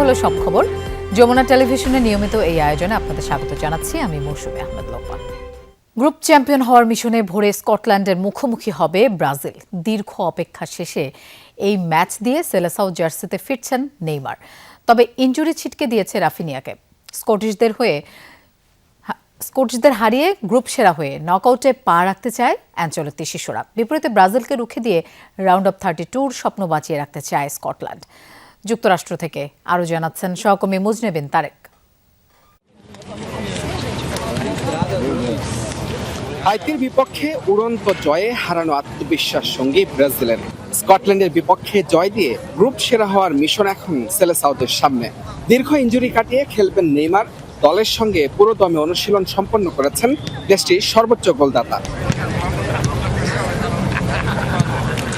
হলো সব খবর। যমুনা টেলিভিশনের নিয়মিত এই আয়োজনে আপনাদের স্বাগত জানাচ্ছি আমি মৌসুমী আহমেদ লোপা। গ্রুপ চ্যাম্পিয়ন হওয়ার মিশনে ভোরে স্কটল্যান্ডের মুখোমুখি হবে ব্রাজিল। দীর্ঘ অপেক্ষা শেষে এই ম্যাচ দিয়ে সেলেসাও জার্সিতে ফিরছেন নেইমার। তবে ইনজুরি ছিটকে দিয়েছে রাফিনিয়াকে। স্কটিশদের হারিয়ে গ্রুপ সেরা হয়ে নকআউটে পা রাখতে চায় অ্যানচেলোত্তি শিষ্যরা। বিপরীতে ব্রাজিলকে রুখে দিয়ে রাউন্ড অফ 32 স্বপ্ন বাঁচিয়ে রাখতে চায় স্কটল্যান্ড। যুক্তরাষ্ট্র থেকে আরও জানাচ্ছেন সহকর্মী মুজনেবিন তারেক। হাইতির বিপক্ষে উড়ন্ত জয়ে হারানো আত্মবিশ্বাস সঙ্গী ব্রাজিলের। স্কটল্যান্ডের বিপক্ষে জয় দিয়ে গ্রুপ সেরা হওয়ার মিশন এখন সেলেসাওদের সামনে। দীর্ঘ ইনজুরি কাটিয়ে খেলবেন নেইমার। দলের সঙ্গে পুরো দমে অনুশীলন সম্পন্ন করেছেন দেশটির সর্বোচ্চ গোলদাতা।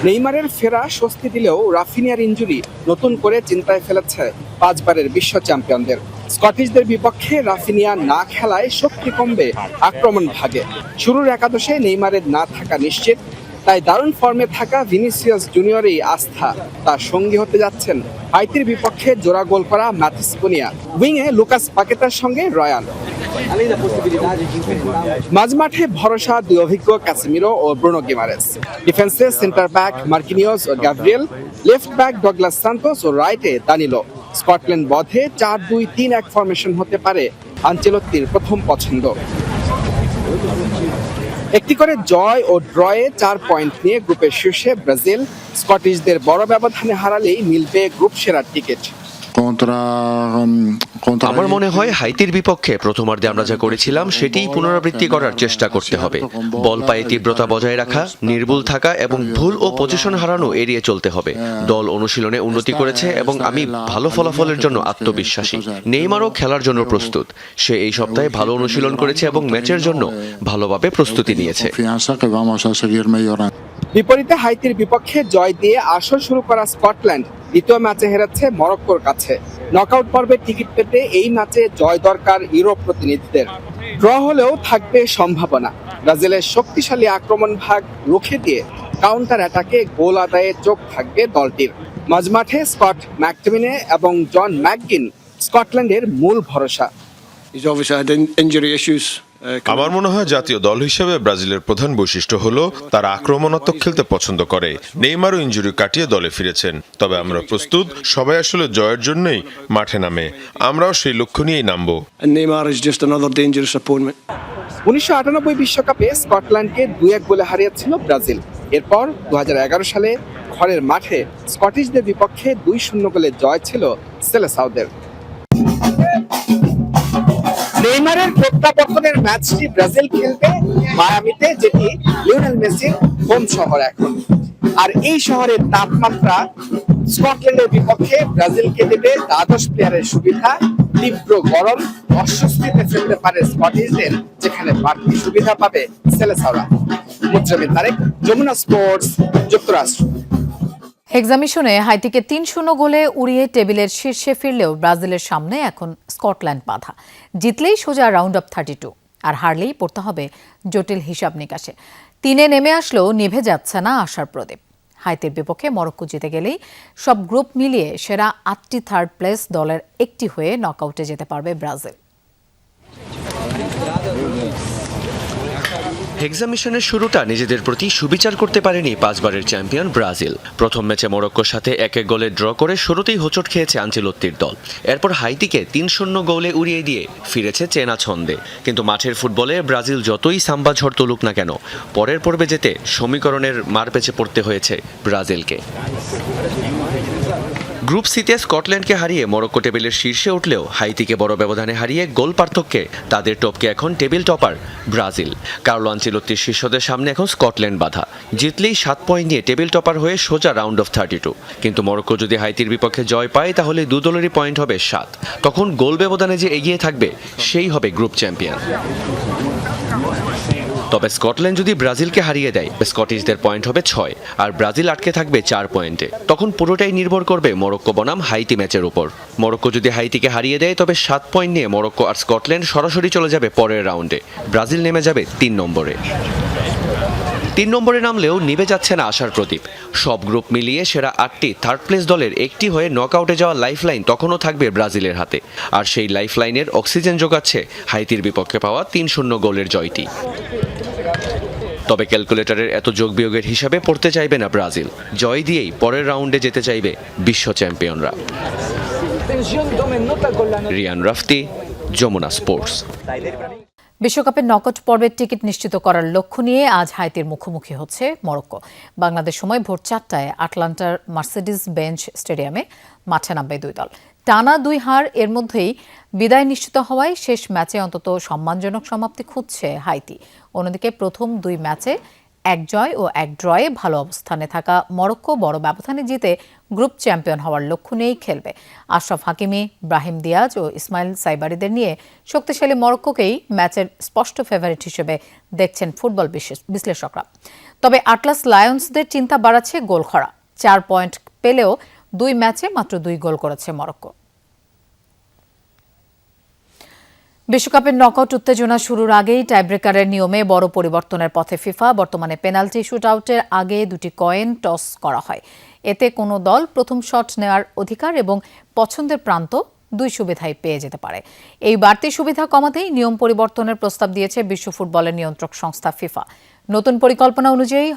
নেইমারের ফেরা স্বস্তি দিলেও রাফিনিয়ার ইনজুরি নতুন করে চিন্তায় ফেলেছে 5 বারের বিশ্ব চ্যাম্পিয়নদের। স্কটিশদের বিপক্ষে রাফিনিয়া না খেলায় শক্তি কমবে আক্রমণ ভাগে। শুরুর একাদশে নেইমারের না থাকা নিশ্চিত, তাই দারুণ ফর্মে থাকা ভিনিসিয়াস জুনিয়রই আস্থা। তার সঙ্গী হতে যাচ্ছেন হাইতির বিপক্ষে জোড়া গোল করা ম্যাথিস কুনিয়া, উইংয়ে লুকাস পাকেতার সঙ্গে রয়ান। মাঝমাঠে ভরসা দুই অভিজ্ঞ ক্যাসেমিরো ও ব্রুনো গিমারেস। ডিফেন্সে সেন্টার ব্যাক মার্কিনিওস ও Gabriel, left back Douglas Santos ও রাইটে দানিলো। স্কটল্যান্ড বধে 4-2-3-1 ফরমেশন হতে পারে আনচেলত্তির প্রথম পছন্দ। একটি করে জয় ও ড্রয়ে 4 পয়েন্ট নিয়ে গ্রুপের শীর্ষে ব্রাজিল। স্কটিশদের বড় ব্যবধানে হারালেই মিলবে গ্রুপ সেরার টিকিট। আমার মনে হয় হাইতির বিপক্ষে প্রথমার্ধে আমরা যা করেছিলাম সেটিই পুনরাবৃত্তি করার চেষ্টা করতে হবে। বল পায়ে তীব্রতা বজায় রাখা, নির্ভুল থাকা এবং ভুল ও পজিশন হারানো এড়িয়ে চলতে হবে। দল অনুশীলনে উন্নতি করেছে এবং আমি ভালো ফলাফলের জন্য আত্মবিশ্বাসী। নেইমারও খেলার জন্য প্রস্তুত। সে এই সপ্তাহে ভালো অনুশীলন করেছে এবং ম্যাচের জন্য ভালোভাবে প্রস্তুতি নিয়েছে। বিপরীতে হাইতির বিপক্ষে জয় দিয়ে আসর শুরু করা স্কটল্যান্ড দ্বিতীয় ম্যাচে হেরেছে মরক্কোর কাছে। নকআউট পর্বে টিকিট পেতে এই ম্যাচে জয় দরকার ইউরোপ প্রতিনিধিদের। ড্র হলেও থাকবে সম্ভাবনা। ব্রাজিলের শক্তিশালী আক্রমণ ভাগ রুখে দিয়ে কাউন্টার অ্যাটাকে গোল আদায়ে চোখ থাকবে দলটির। মাঝমাঠে স্কট ম্যাকটমিনে এবং জন ম্যাকগিন স্কটল্যান্ডের মূল ভরসা। আমার মনে হয় জাতীয় দল হিসেবে ব্রাজিলের প্রধান বৈশিষ্ট্য হলো তারা আক্রমণাত্মক খেলতে পছন্দ করে। নেইমারও ইনজুরি কাটিয়ে দলে ফিরেছেন। তবে আমরা প্রস্তুত, সবাই আসলে জয়ের জন্যই মাঠে নামে। আমরাও সেই লক্ষ্য নিয়েই নামবো। 1998 বিশ্বকাপে স্কটল্যান্ডকে 2-1 গোলে হারিয়েছিল ব্রাজিল। এরপর 2011 সালে ঘরের মাঠে স্কটিশদের বিপক্ষে 2-0 গোলে জয় ছিল সেলেসাওদের। নেইমারের প্রত্যাবর্তনের ম্যাচটি ব্রাজিল খেলবে মায়ামিতে, যেটি লিওনেল মেসির হোম শহর এখন। আর এই শহরের তাপমাত্রা স্কটল্যান্ডের বিপক্ষে ব্রাজিলকে দেবে দ্বাদশ প্লেয়ারের সুবিধা। তীব্র গরম অস্বস্তিতে ফেলতে পারে স্কটিশদের, যেখানে বাড়তি সুবিধা পাবে সেলেসাওরা। মুজনেবিন তারেক, যমুনা স্পোর্টস, যুক্তরাষ্ট্র। হেক্সামিশনে হাইতিকে 3-0 গোলে উড়িয়ে টেবিলের শীর্ষে ফিরলেও ব্রাজিলের সামনে এখন স্কটল্যান্ড বাধা। জিতলেই সোজা রাউন্ড অফ 32, আর হারলেই পড়তে হবে জটিল হিসাব নিকাশে। 3-এ নেমে আসলেও নিভে যাচ্ছে না আশার প্রদীপ। হাইতির বিপক্ষে মরক্কো জিতে গেলেই সব গ্রুপ মিলিয়ে সেরা 8টি থার্ড প্লেস দলের একটি হয়ে নকআউটে যেতে পারবে ব্রাজিল। হেক্সামিশনের শুরুটা নিজেদের প্রতি সুবিচার করতে পারেনি 5 বারের চ্যাম্পিয়ন ব্রাজিল। প্রথম ম্যাচে মরক্কোর সাথে 1-1 গোলে ড্র করে শুরুতেই হোঁচট খেয়েছে আনচেলত্তির দল। এরপর হাইতিকে 3-0 গোলে উড়িয়ে দিয়ে ফিরেছে চেনা ছন্দে। কিন্তু মাঠের ফুটবলে ব্রাজিল যতই সাম্বা ঝড় তুলুক না কেন, পরের পর্বে যেতে সমীকরণের মারপেচে পড়তে হয়েছে ব্রাজিলকে। গ্রুপ সিতে স্কটল্যান্ডকে হারিয়ে মরক্কো টেবিলের শীর্ষে উঠলেও হাইতিকে বড় ব্যবধানে হারিয়ে গোল পার্থক্যে তাদের টপকে এখন টেবিল টপার ব্রাজিল। কার্লো আনচেলত্তির শিষ্যদের সামনে এখন স্কটল্যান্ড বাধা। জিতলেই 7 পয়েন্ট নিয়ে টেবিল টপার হয়ে সোজা রাউন্ড অফ 32। কিন্তু মরক্কো যদি হাইতির বিপক্ষে জয় পায় তাহলে 2 দলেরই পয়েন্ট হবে 7। তখন গোল ব্যবধানে যে এগিয়ে থাকবে সেই হবে গ্রুপ চ্যাম্পিয়ন। তবে স্কটল্যান্ড যদি ব্রাজিলকে হারিয়ে দেয়, স্কটিশদের পয়েন্ট হবে 6 আর ব্রাজিল আটকে থাকবে 4 পয়েন্টে। তখন পুরোটাই নির্ভর করবে মরক্কো বনাম হাইতি ম্যাচের উপর। মরক্কো যদি হাইতিকে হারিয়ে দেয় তবে 7 পয়েন্ট নিয়ে মরক্কো আর স্কটল্যান্ড সরাসরি চলে যাবে পরের রাউন্ডে। ব্রাজিল নেমে যাবে 3 নম্বরে। 3 নম্বরে নামলেও নিভে যাচ্ছে না আশার প্রদীপ। সব গ্রুপ মিলিয়ে সেরা 8টি থার্ড প্লেস দলের একটি হয়ে নকআউটে যাওয়া লাইফলাইন তখনও থাকবে ব্রাজিলের হাতে। আর সেই লাইফলাইনের অক্সিজেন যোগাচ্ছে হাইতির বিপক্ষে পাওয়া 3-0 গোলের জয়টি। তবে ক্যালকুলেটরের এত যোগ বিয়োগের হিসাবে পড়তে চাইবে না ব্রাজিল। জয় দিয়েই পরের রাউন্ডে যেতে চাইবে বিশ্ব চ্যাম্পিয়নরা। রিয়ান রাফতি, যমুনা স্পোর্টস। বিশ্বকাপের নকআউট পর্বের টিকিট নিশ্চিত করার লক্ষ্য নিয়ে আজ হাইতির মুখোমুখি হচ্ছে মরক্কো। বাংলাদেশ সময় ভোর 4টায় আটলান্টার মার্সিডিজ বেঞ্চ স্টেডিয়ামে মাঠে নামবে দুই দল। টানা 2 হার এর মধ্যেই বিদায় নিশ্চিত হওয়ায় শেষ ম্যাচে অন্তত সম্মানজনক সমাপ্তি খুঁজছে হাইতি। অন্যদিকে প্রথম 2 ম্যাচে 1 জয় ও 1 ড্রয়ে ভালো অবস্থানে থাকা মরক্কো বড় ব্যবধানে জিতে গ্রুপ চ্যাম্পিয়ন হওয়ার লক্ষ্য নিয়েই খেলবে। আশরাফ হাকিমি, ব্রাহিম দিয়াজ ও ইসমাইল সাইবারিদের নিয়ে শক্তিশালী মরক্কোকেই ম্যাচের স্পষ্ট ফেভারিট হিসেবে দেখছেন ফুটবল বিশ্লেষকরা। তবে আটলাস লায়ন্সদের চিন্তা বাড়াচ্ছে গোল খরা। 4 পয়েন্ট পেলেও 2 ম্যাচে মাত্র 2 গোল করেছে মরক্কো। বিশ্বকাপের নকআউট উত্তেজনা শুরুর আগেই টাইব্রেকারের নিয়মে বড় পরিবর্তনের পথে ফিফা। বর্তমানে পেনাল্টি শুটআউটের আগে 2টি কয়েন টস করা হয়। এতে কোনো দল প্রথম শট নেওয়ার অধিকার এবং পছন্দের প্রান্ত 2 সুবিধাই পেয়ে যেতে পারে। এই বাড়তি সুবিধা কমাতেই নিয়ম পরিবর্তনের প্রস্তাব দিয়েছে বিশ্ব ফুটবলের নিয়ন্ত্রক সংস্থা ফিফা। নতুন পরিকল্পনা অনুযায়ী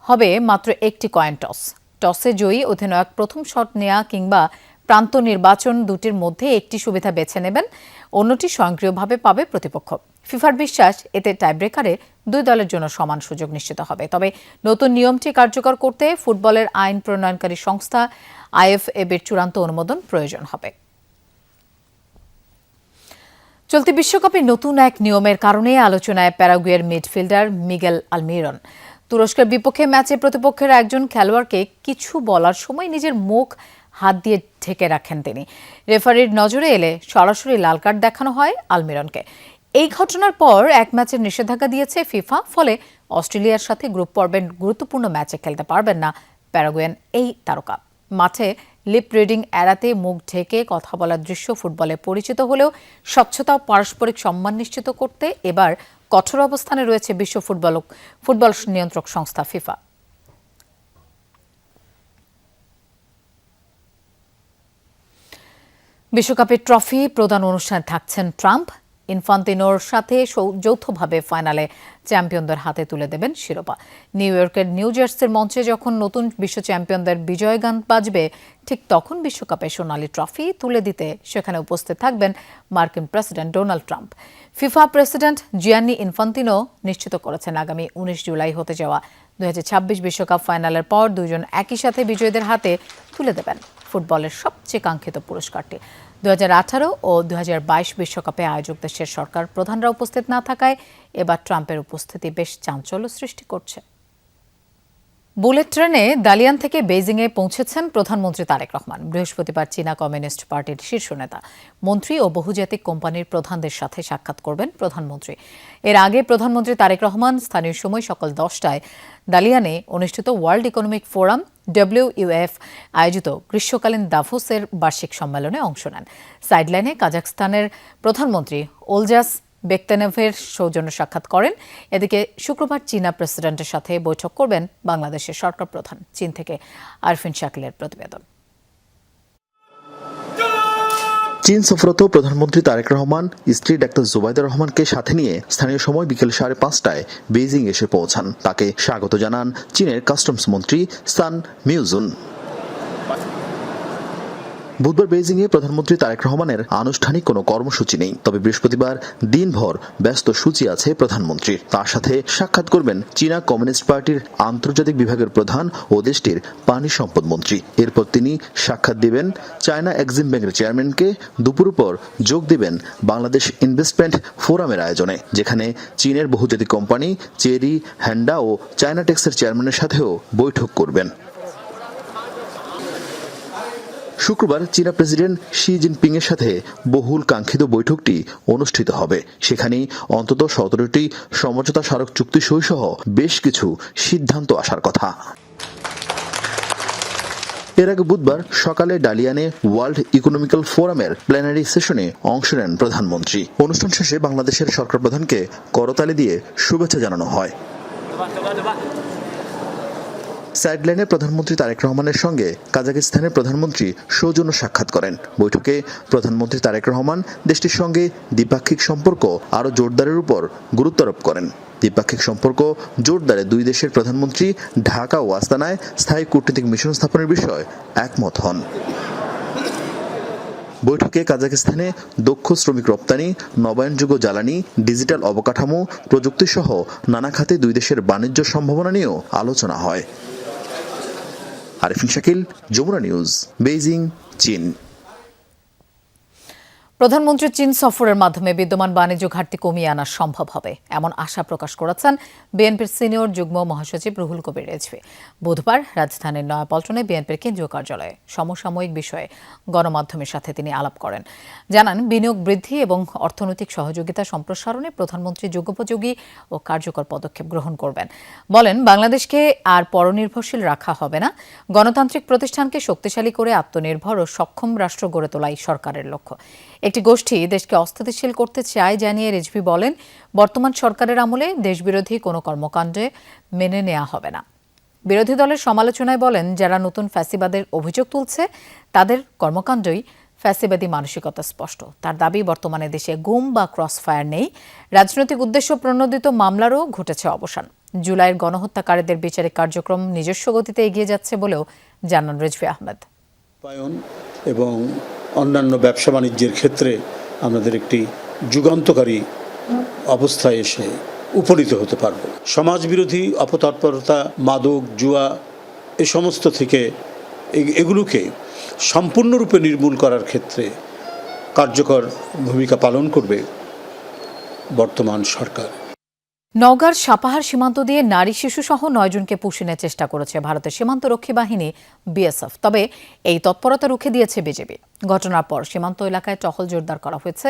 হবে মাত্র 1টি কয়েন টস। টসে জয়ী অধিনায়ক প্রথম শট নেওয়া কিংবা প্রান্ত নির্বাচন দুটির মধ্যে একটি সুবিধা বেছে নেবেন, অন্যটি স্বয়ংক্রিয়ভাবে পাবে প্রতিপক্ষ। ফিফার বিশ্বাস এতে টাইব্রেকারে 2 দলের জন্য সমান সুযোগ নিশ্চিত হবে। তবে নতুন নিয়মটি কার্যকর করতে ফুটবলের আইন প্রণয়নকারী সংস্থা আইএফএবির চূড়ান্ত অনুমোদন প্রয়োজন হবে। চলতি বিশ্বকাপে নতুন এক নিয়মের কারণে আলোচনায় প্যারাগুয়ের মিডফিল্ডার মিগেল আলমিরন। তুরস্কের বিপক্ষে ম্যাচে প্রতিপক্ষের একজন খেলোয়াড়কে কিছু বলার সময় নিজের মুখ হাত দিয়ে ঢেকে রাখেন তিনি। রেফারির নজরে এলে সরাসরি লাল কার্ড দেখানো হয় আলমিরনকে। এই ঘটনার পর 1 ম্যাচের নিষেধাজ্ঞা দিয়েছে ফিফা। ফলে অস্ট্রেলিয়ার সাথে গ্রুপ পর্বের গুরুত্বপূর্ণ ম্যাচে খেলতে পারবেন না প্যারাগুয়েন এই তারকা। মাঠে লিপ রিডিং এড়াতে মুখ ঢেকে কথা বলার দৃশ্য ফুটবলে পরিচিত হলেও স্বচ্ছতা ও পারস্পরিক সম্মান নিশ্চিত করতে এবার কঠোর অবস্থানে রয়েছে বিশ্ব ফুটবল নিয়ন্ত্রক সংস্থা ফিফা। বিশ্বকাপের ট্রফি প্রদান অনুষ্ঠানে থাকছেন ট্রাম্প। ইনফান্তিনোর সাথে যৌথভাবে ফাইনালে চ্যাম্পিয়নদের হাতে তুলে দেবেন শিরোপা। নিউ ইয়র্কের নিউ জার্সির মঞ্চে যখন নতুন বিশ্ব চ্যাম্পিয়নদের বিজয় গান বাজবে, ঠিক তখন বিশ্বকাপের সোনালী ট্রফি তুলে দিতে সেখানে উপস্থিত থাকবেন মার্কিন president Donald Trump. FIFA president Gianni Infantino নিশ্চিত করেছেন আগামী 19 জুলাই হতে যাওয়া 2026 বিশ্বকাপ ফাইনালের পর 2 জন একই সাথে বিজয়ীদের হাতে তুলে দেবেন ফুটবলের সবচেয়ে কাঙ্ক্ষিত পুরস্কারটি। 2018 ও 2022 বিশ্বকাপে আয়োজক দেশের সরকার প্রধানরা উপস্থিত না থাকায় এবার ট্রাম্পের উপস্থিতি বেশ চাঞ্চল্য সৃষ্টি করছে। বুলেট ট্রেনে দালিয়ান থেকে বেইজিংয়ে পৌঁছেছেন প্রধানমন্ত্রী তারেক রহমান। বৃহস্পতিবার চীনা কমিউনিস্ট পার্টির শীর্ষ নেতা, মন্ত্রী ও বহুজাতিক কোম্পানির প্রধানদের সাথে সাক্ষাৎ করবেন প্রধানমন্ত্রী। এর আগে প্রধানমন্ত্রী তারেক রহমান স্থানীয় সময় সকাল 10টায় দালিয়ানে অনুষ্ঠিত ওয়ার্ল্ড ইকোনমিক ফোরাম WEF আয়োজিত গ্রীষ্মকালীন দাভোসের বার্ষিক সম্মেলনে অংশ নেন। সাইডলাইনে কাজাখস্তানের প্রধানমন্ত্রী ওলজাস বেকতেনেভের সৌজন্য সাক্ষাৎ করেন। এদিকে শুক্রবার চীনা প্রেসিডেন্টের সাথে বৈঠক করবেন বাংলাদেশের সরকার প্রধান। চীন থেকে আরফিন শাকিলের প্রতিবেদন। চীন সফররত প্রধানমন্ত্রী তারেক রহমান স্ত্রী ডাক্তার জুবাইদা রহমানকে সাথে নিয়ে স্থানীয় সময় বিকেল 5:30টায় বেইজিং এসে পৌঁছান। তাকে স্বাগত জানান চীনের কাস্টমস মন্ত্রী সান মিউজুন। বুধবার বেইজিংয়ে প্রধানমন্ত্রী তারেক রহমানের আনুষ্ঠানিক কোনো কর্মসূচি নেই। তবে বৃহস্পতিবার দিনভর ব্যস্ত সূচি আছে প্রধানমন্ত্রীর। তার সাথে সাক্ষাৎ করবেন চীনা কমিউনিস্ট পার্টির আন্তর্জাতিক বিভাগের প্রধান ও দেশটির পানি সম্পদ মন্ত্রী। এরপর তিনি সাক্ষাৎ দিবেন চায়না এক্সিম ব্যাংকের চেয়ারম্যানকে। দুপুর পর যোগ দিবেন বাংলাদেশ ইনভেস্টমেন্ট ফোরামের আয়োজনে, যেখানে চীনের বহুজাতিক কোম্পানি চেরি, হ্যান্ডা ও চায়না টেক্সের চেয়ারম্যানের সাথেও বৈঠক করবেন। শুক্রবার চীনা প্রেসিডেন্ট শি জিনপিং এর সাথে বহুল কাঙ্ক্ষিত বৈঠকটি অনুষ্ঠিত হবে। সেখানে অন্তত 17টি সমঝোতা স্মারক চুক্তি সই সহ বেশ কিছু সিদ্ধান্ত আসার কথা। এর আগে বুধবার সকালে ডালিয়ানে ওয়ার্ল্ড ইকোনমিক্যাল ফোরামের প্ল্যানারি সেশনে অংশ নেন প্রধানমন্ত্রী। অনুষ্ঠান শেষে বাংলাদেশের সরকার প্রধানকে করতালি দিয়ে শুভেচ্ছা জানানো হয়। সাইডলাইনে প্রধানমন্ত্রী তারেক রহমানের সঙ্গে কাজাকিস্তানের প্রধানমন্ত্রী সৌজন্য সাক্ষাৎ করেন। বৈঠকে প্রধানমন্ত্রী তারেক রহমান দেশটির সঙ্গে দ্বিপাক্ষিক সম্পর্ক আরও জোরদারের উপর গুরুত্ব আরোপ করেন। দ্বিপাক্ষিক সম্পর্ক জোরদারে দুই দেশের প্রধানমন্ত্রী ঢাকা ও আস্তানায় স্থায়ী কূটনৈতিক মিশন স্থাপনের বিষয়ে একমত হন। বৈঠকে কাজাকিস্তানে দক্ষ শ্রমিক রপ্তানি, নবায়নযোগ্য জ্বালানি, ডিজিটাল অবকাঠামো, প্রযুক্তি সহ নানা খাতে দুই দেশের বাণিজ্য সম্ভাবনা নিয়েও আলোচনা হয়। আরিফিন শাকিল, যমুনা নিউজ, বেইজিং, চীন। প্রধানমন্ত্রীর চীন সফরের মাধ্যমে বিদ্যমান বাণিজ্য ঘাটতি কমিয়ে আনা সম্ভব হবে এমন আশা প্রকাশ করেছেন বিএনপির সিনিয়র যুগ্ম মহাসচিব রুহুল কবির রিজভী। বুধবার রাজধানীর নয়াপল্টনে বিএনপির কেন্দ্রীয় কার্যালয়ে সমসাময়িক বিষয়ে গণমাধ্যমের সাথে তিনি আলাপ করেন। জানান, বিনিয়োগ বৃদ্ধি এবং অর্থনৈতিক সহযোগিতা সম্প্রসারণে প্রধানমন্ত্রী যুগোপযোগী ও কার্যকর পদক্ষেপ গ্রহণ করবেন। বলেন, বাংলাদেশকে আর পরনির্ভরশীল রাখা হবে না। গণতান্ত্রিক প্রতিষ্ঠানকে শক্তিশালী করে আত্মনির্ভর ও সক্ষম রাষ্ট্র গড়ে তোলাই সরকারের লক্ষ্য। একটি গোষ্ঠী দেশকে অস্থিতিশীল করতে চায় জানিয়ে রিজভী বলেন, বর্তমান সরকারের আমলে দেশবিরোধী কোনো কর্মকাণ্ডে মেনে নেওয়া হবে না। বিরোধী দলের সমালোচনায় বলেন, যারা নতুন ফ্যাসিবাদের অভিযোগ তুলছে তাদের কর্মকাণ্ডই ফ্যাসিবাদী মানসিকতা স্পষ্ট। তার দাবি, বর্তমানে দেশে গুম বা ক্রসফায়ার নেই। রাজনৈতিক উদ্দেশ্য প্রণোদিত মামলারও ঘটেছে অবসান। জুলাইয়ের গণহত্যাকারীদের বিচারিক কার্যক্রম নিজস্ব গতিতে এগিয়ে যাচ্ছে বলেও জানান রিজভী আহমেদ। এবং অন্যান্য ব্যবসা বাণিজ্যের ক্ষেত্রে আমাদের একটি যুগান্তকারী অবস্থায় এসে উপনীত হতে পারব। সমাজবিরোধী অপতৎপরতা, মাদক, জুয়া এ সমস্ত থেকে এগুলোকে সম্পূর্ণরূপে নির্মূল করার ক্ষেত্রে কার্যকর ভূমিকা পালন করবে বর্তমান সরকার। নওগাঁর সাপাহার সীমান্ত দিয়ে নারী শিশুসহ 9 জনকে পুষিনের চেষ্টা করেছে ভারতের সীমান্তরক্ষী বাহিনী বিএসএফ। তবে এই তৎপরতা রুখে দিয়েছে বিজেপি। ঘটনার পর সীমান্ত এলাকায় টহল জোরদার করা হয়েছে।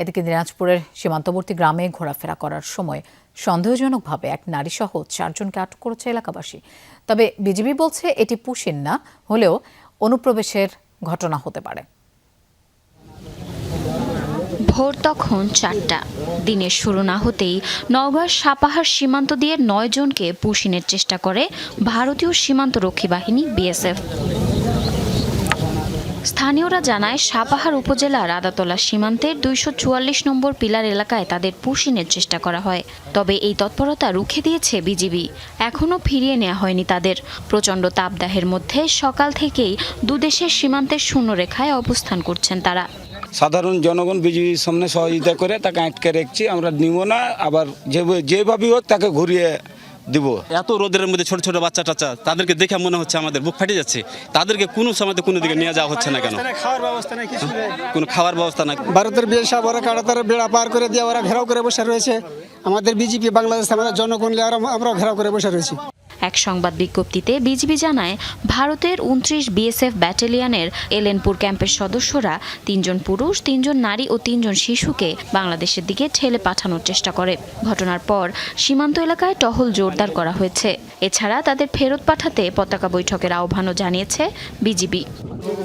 এদিকে দিনাজপুরের সীমান্তবর্তী গ্রামে ঘোরাফেরা করার সময় সন্দেহজনকভাবে এক নারীসহ 4 জনকে আটক করেছে এলাকাবাসী। তবে বিজেপি বলছে এটি পুষিন না হলেও অনুপ্রবেশের ঘটনা হতে পারে। ভোর তখন 4টা। দিনের শুরু না হতেই নওগাঁর সাপাহার সীমান্ত দিয়ে 9 জনকে পুষিনের চেষ্টা করে ভারতীয় সীমান্তরক্ষী বাহিনী বিএসএফ। স্থানীয়রা জানায়, সাপাহার উপজেলার আদাতলা সীমান্তের 244 নম্বর পিলার এলাকায় তাদের পুষিনের চেষ্টা করা হয়। তবে এই তৎপরতা রুখে দিয়েছে বিজিবি। এখনও ফিরিয়ে নেওয়া হয়নি তাদের। প্রচণ্ড তাপদাহের মধ্যে সকাল থেকেই দুদেশের সীমান্তের শূন্যরেখায় অবস্থান করছেন তারা। সাধারণ জনগণ বিজিবির সামনে সহযোগিতা করে তাকে আটকে রাখছি, আমরা নিব না। আবার যেভাবেই হোক তাকে ঘুরিয়ে দিব। এত রোদের মধ্যে ছোট ছোট বাচ্চা টাচ্চা, তাদেরকে দেখে মনে হচ্ছে আমাদের বুক ফাটে যাচ্ছে। তাদেরকে কোনো সময় কোনো দিকে নিয়ে যাওয়া হচ্ছে না কেন? কোনো খাওয়ার ব্যবস্থা নাই। ভারতের বিএসএফ ওরা কাঁটাতারের বেড়া পার করে দিয়ে ওরা ঘেরাও করে বসে রয়েছে। আমাদের বিজেপি বাংলাদেশ আমাদের জনগণ আমরা ঘেরাও করে বসে রয়েছি। এক সংবাদ বিজ্ঞপ্তিতে বিজিবি জানায়, ভারতের 29 বিএসএফ ব্যাটালিয়নের এলেনপুর ক্যাম্পের সদস্যরা 3 জন পুরুষ, 3 জন নারী ও 3 জন শিশুকে বাংলাদেশের দিকে ঠেলে পাঠানোর চেষ্টা করে। ঘটনার পর সীমান্ত এলাকায় টহল জোরদার করা হয়েছে। এছাড়া তাদের ফেরত পাঠাতে পতাকা বৈঠকের আহ্বানও জানিয়েছে বিজিবি।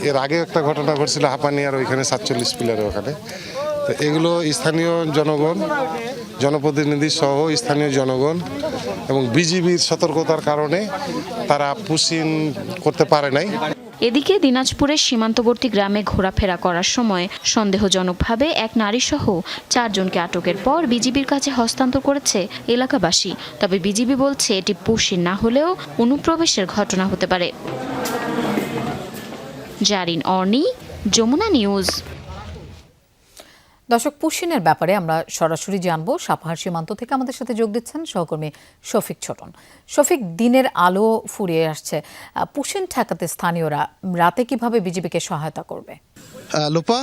এর আগে একটা ঘটনা ঘটছিল হাপানিয়ার ওইখানে 47 পিলারের ওখানে। তো এগুলো স্থানীয় জনগণ, জনপ্রতিনিধি সহ স্থানীয় জনগণ এবং বিজিবির সতর্কতার কারণে তারা পুষিন করতে পারে নাই। এদিকে দিনাজপুরের সীমান্তবর্তী গ্রামে ঘোরাফেরা করার সময় সন্দেহজনকভাবে এক নারীসহ 4 জনকে আটকের পর বিজিবির কাছে হস্তান্তর করেছে এলাকাবাসী। তবে বিজিবি বলছে এটি পুষিন না হলেও অনুপ্রবেশের ঘটনা হতে পারে। জারিন অর্নি, যমুনা নিউজ। দর্শক, পুষিনের ব্যাপারে আমরা সরাসরি জানবো। সাপাহার সীমান্ত থেকে আমাদের সাথে যোগ দিচ্ছেন সহকর্মী শফিক ছোটন। শফিক, দিনের আলো ফুরিয়ে আসছে, পুষিন ঠেকাতে স্থানীয়রা রাতে কিভাবে বিজেপিকে সহায়তা করবে? লোপা,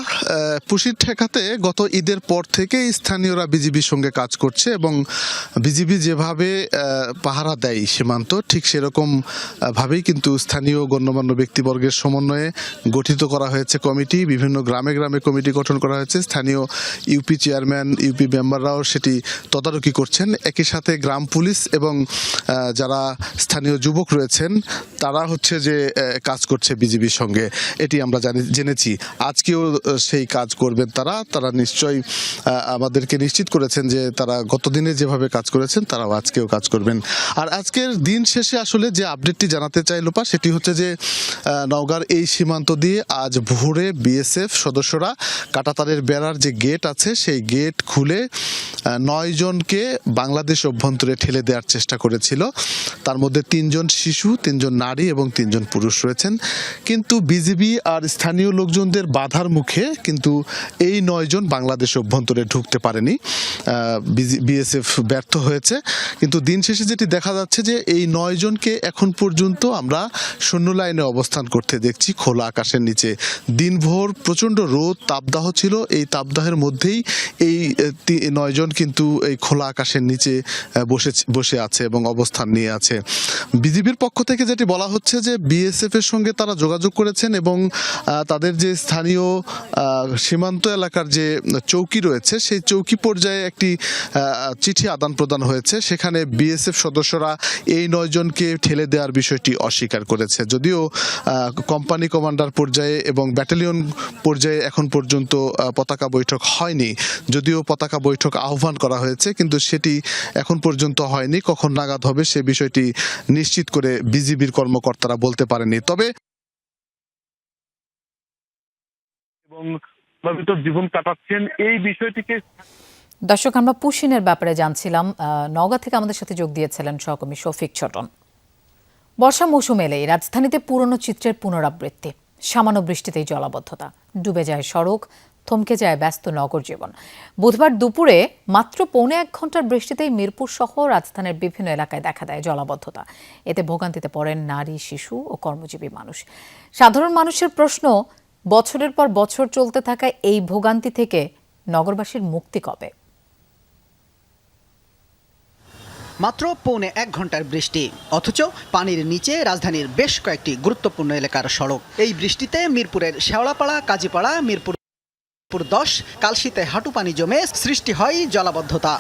পুষিন ঠেকাতে গত ঈদের পর থেকে স্থানীয়রা বিজিবির সঙ্গে কাজ করছে এবং বিজিবি যেভাবে পাহারা দেয় সীমান্ত, ঠিক সেরকম ভাবেই কিন্তু স্থানীয় গণ্যমান্য ব্যক্তিবর্গের সমন্বয়ে গঠিত করা হয়েছে কমিটি। বিভিন্ন গ্রামে গ্রামে কমিটি গঠন করা হয়েছে। স্থানীয় ইউপি চেয়ারম্যান, ইউপি মেম্বাররাও সেটি তদারকি করছেন। একই সাথে গ্রাম পুলিশ এবং যারা স্থানীয় যুবক রয়েছেন তারা হচ্ছে যে কাজ করছে বিজিবির সঙ্গে, এটি আমরা জেনেছি। আজ আজকেও সেই কাজ করবেন তারা নিশ্চয়ই আমাদেরকে নিশ্চিত করেছেন যে তারা গতদিনে যেভাবে কাজ করেছেন তারাও আজকেও কাজ করবেন। আর আজকের দিন শেষে আসলে যে আপডেটটি জানাতে চাই লোপা, সেটি হচ্ছে যে নওগাঁর এই সীমান্ত দিয়ে আজ ভোরে বিএসএফ সদস্যরা কাঁটাতারের বেড়ার যে গেট আছে সেই গেট খুলে 9 জনকে বাংলাদেশ অভ্যন্তরে ঠেলে দেওয়ার চেষ্টা করেছিল। তার মধ্যে 3 জন শিশু, 3 জন নারী এবং 3 জন পুরুষ রয়েছেন। কিন্তু বিজিবি আর স্থানীয় লোকজনদের বাধার মুখে কিন্তু এই 9 জন বাংলাদেশ অভ্যন্তরে ঢুকতে পারেনি। বিএসএফ ব্যর্থ হয়েছে। কিন্তু দিন শেষে যেটি দেখা যাচ্ছে যে এই 9 জনকে এখন পর্যন্ত আমরা শূন্য লাইনে অবস্থান করতে দেখছি খোলা আকাশের নিচে। দিনভর প্রচণ্ড রোদ, তাপদাহ ছিল। এই তাপদাহের মধ্যেই এই 9 জন কিন্তু এই খোলা আকাশের নিচে বসে আছে এবং অবস্থান নিয়ে আছে। বিজিবির পক্ষ থেকে যেটি বলা হচ্ছে যে বিএসএফ এর সঙ্গে তারা যোগাযোগ করেছেন এবং তাদের যে স্থানীয় সীমান্ত এলাকার যে চৌকি রয়েছে সেই চৌকি পর্যায়ে একটি চিঠি আদান প্রদান হয়েছে। সেখানে বিএসএফ সদস্যরা এই 9 জনকে ঠেলে দেওয়ার বিষয়টি অস্বীকার করেছে। যদিও কোম্পানি কমান্ডার পর্যায়ে এবং ব্যাটালিয়ন পর্যায়ে এখন পর্যন্ত পতাকা বৈঠক হয়নি। যদিও পতাকা বৈঠক আহ্বান করা হয়েছে কিন্তু সেটি এখন পর্যন্ত হয়নি। কখন নাগাদ হবে সে বিষয়টি নিশ্চিত করে বিজিবির কর্মকর্তারা বলতে পারেনি। তবে এবং জীবন কাটাচ্ছেন এই বিষয়টিকে। দর্শক, আমরা পুশিনের ব্যাপারে জানছিলাম। নওগাঁ থেকে আমাদের সাথে যোগ দিয়েছিলেন সহকর্মী শফিক ছোটন। বর্ষা মৌসুম এলেই রাজধানীতে পুরনো চিত্রের পুনরাবৃত্তি। সামান্য বৃষ্টিতেই জলাবদ্ধতা, ডুবে যায় সড়ক, থমকে যায় ব্যস্ত নগর জীবন। বুধবার দুপুরে মাত্র 1.25 ঘন্টার বৃষ্টিতেই মিরপুর সহ রাজধানীর বিভিন্ন এলাকায় দেখা দেয় জলাবদ্ধতা। এতে ভোগান্তিতে পড়েন নারী, শিশু ও কর্মজীবী মানুষ। সাধারণ মানুষের প্রশ্ন, বছরের পর বছর চলতে থাকা এই ভোগান্তি থেকে নগরবাসীর মুক্তি কবে? মাত্র 1.25 ঘন্টার বৃষ্টি, অথচ পানির নিচে রাজধানীর বেশ কয়েকটি গুরুত্বপূর্ণ এলাকার সড়ক। এই বৃষ্টিতে মিরপুরের শেওড়াপাড়া, কাজীপাড়া, মিরপুর 10 কালশিতে হাঁটু পানি জমে সৃষ্টি হয় জলাবদ্ধতা।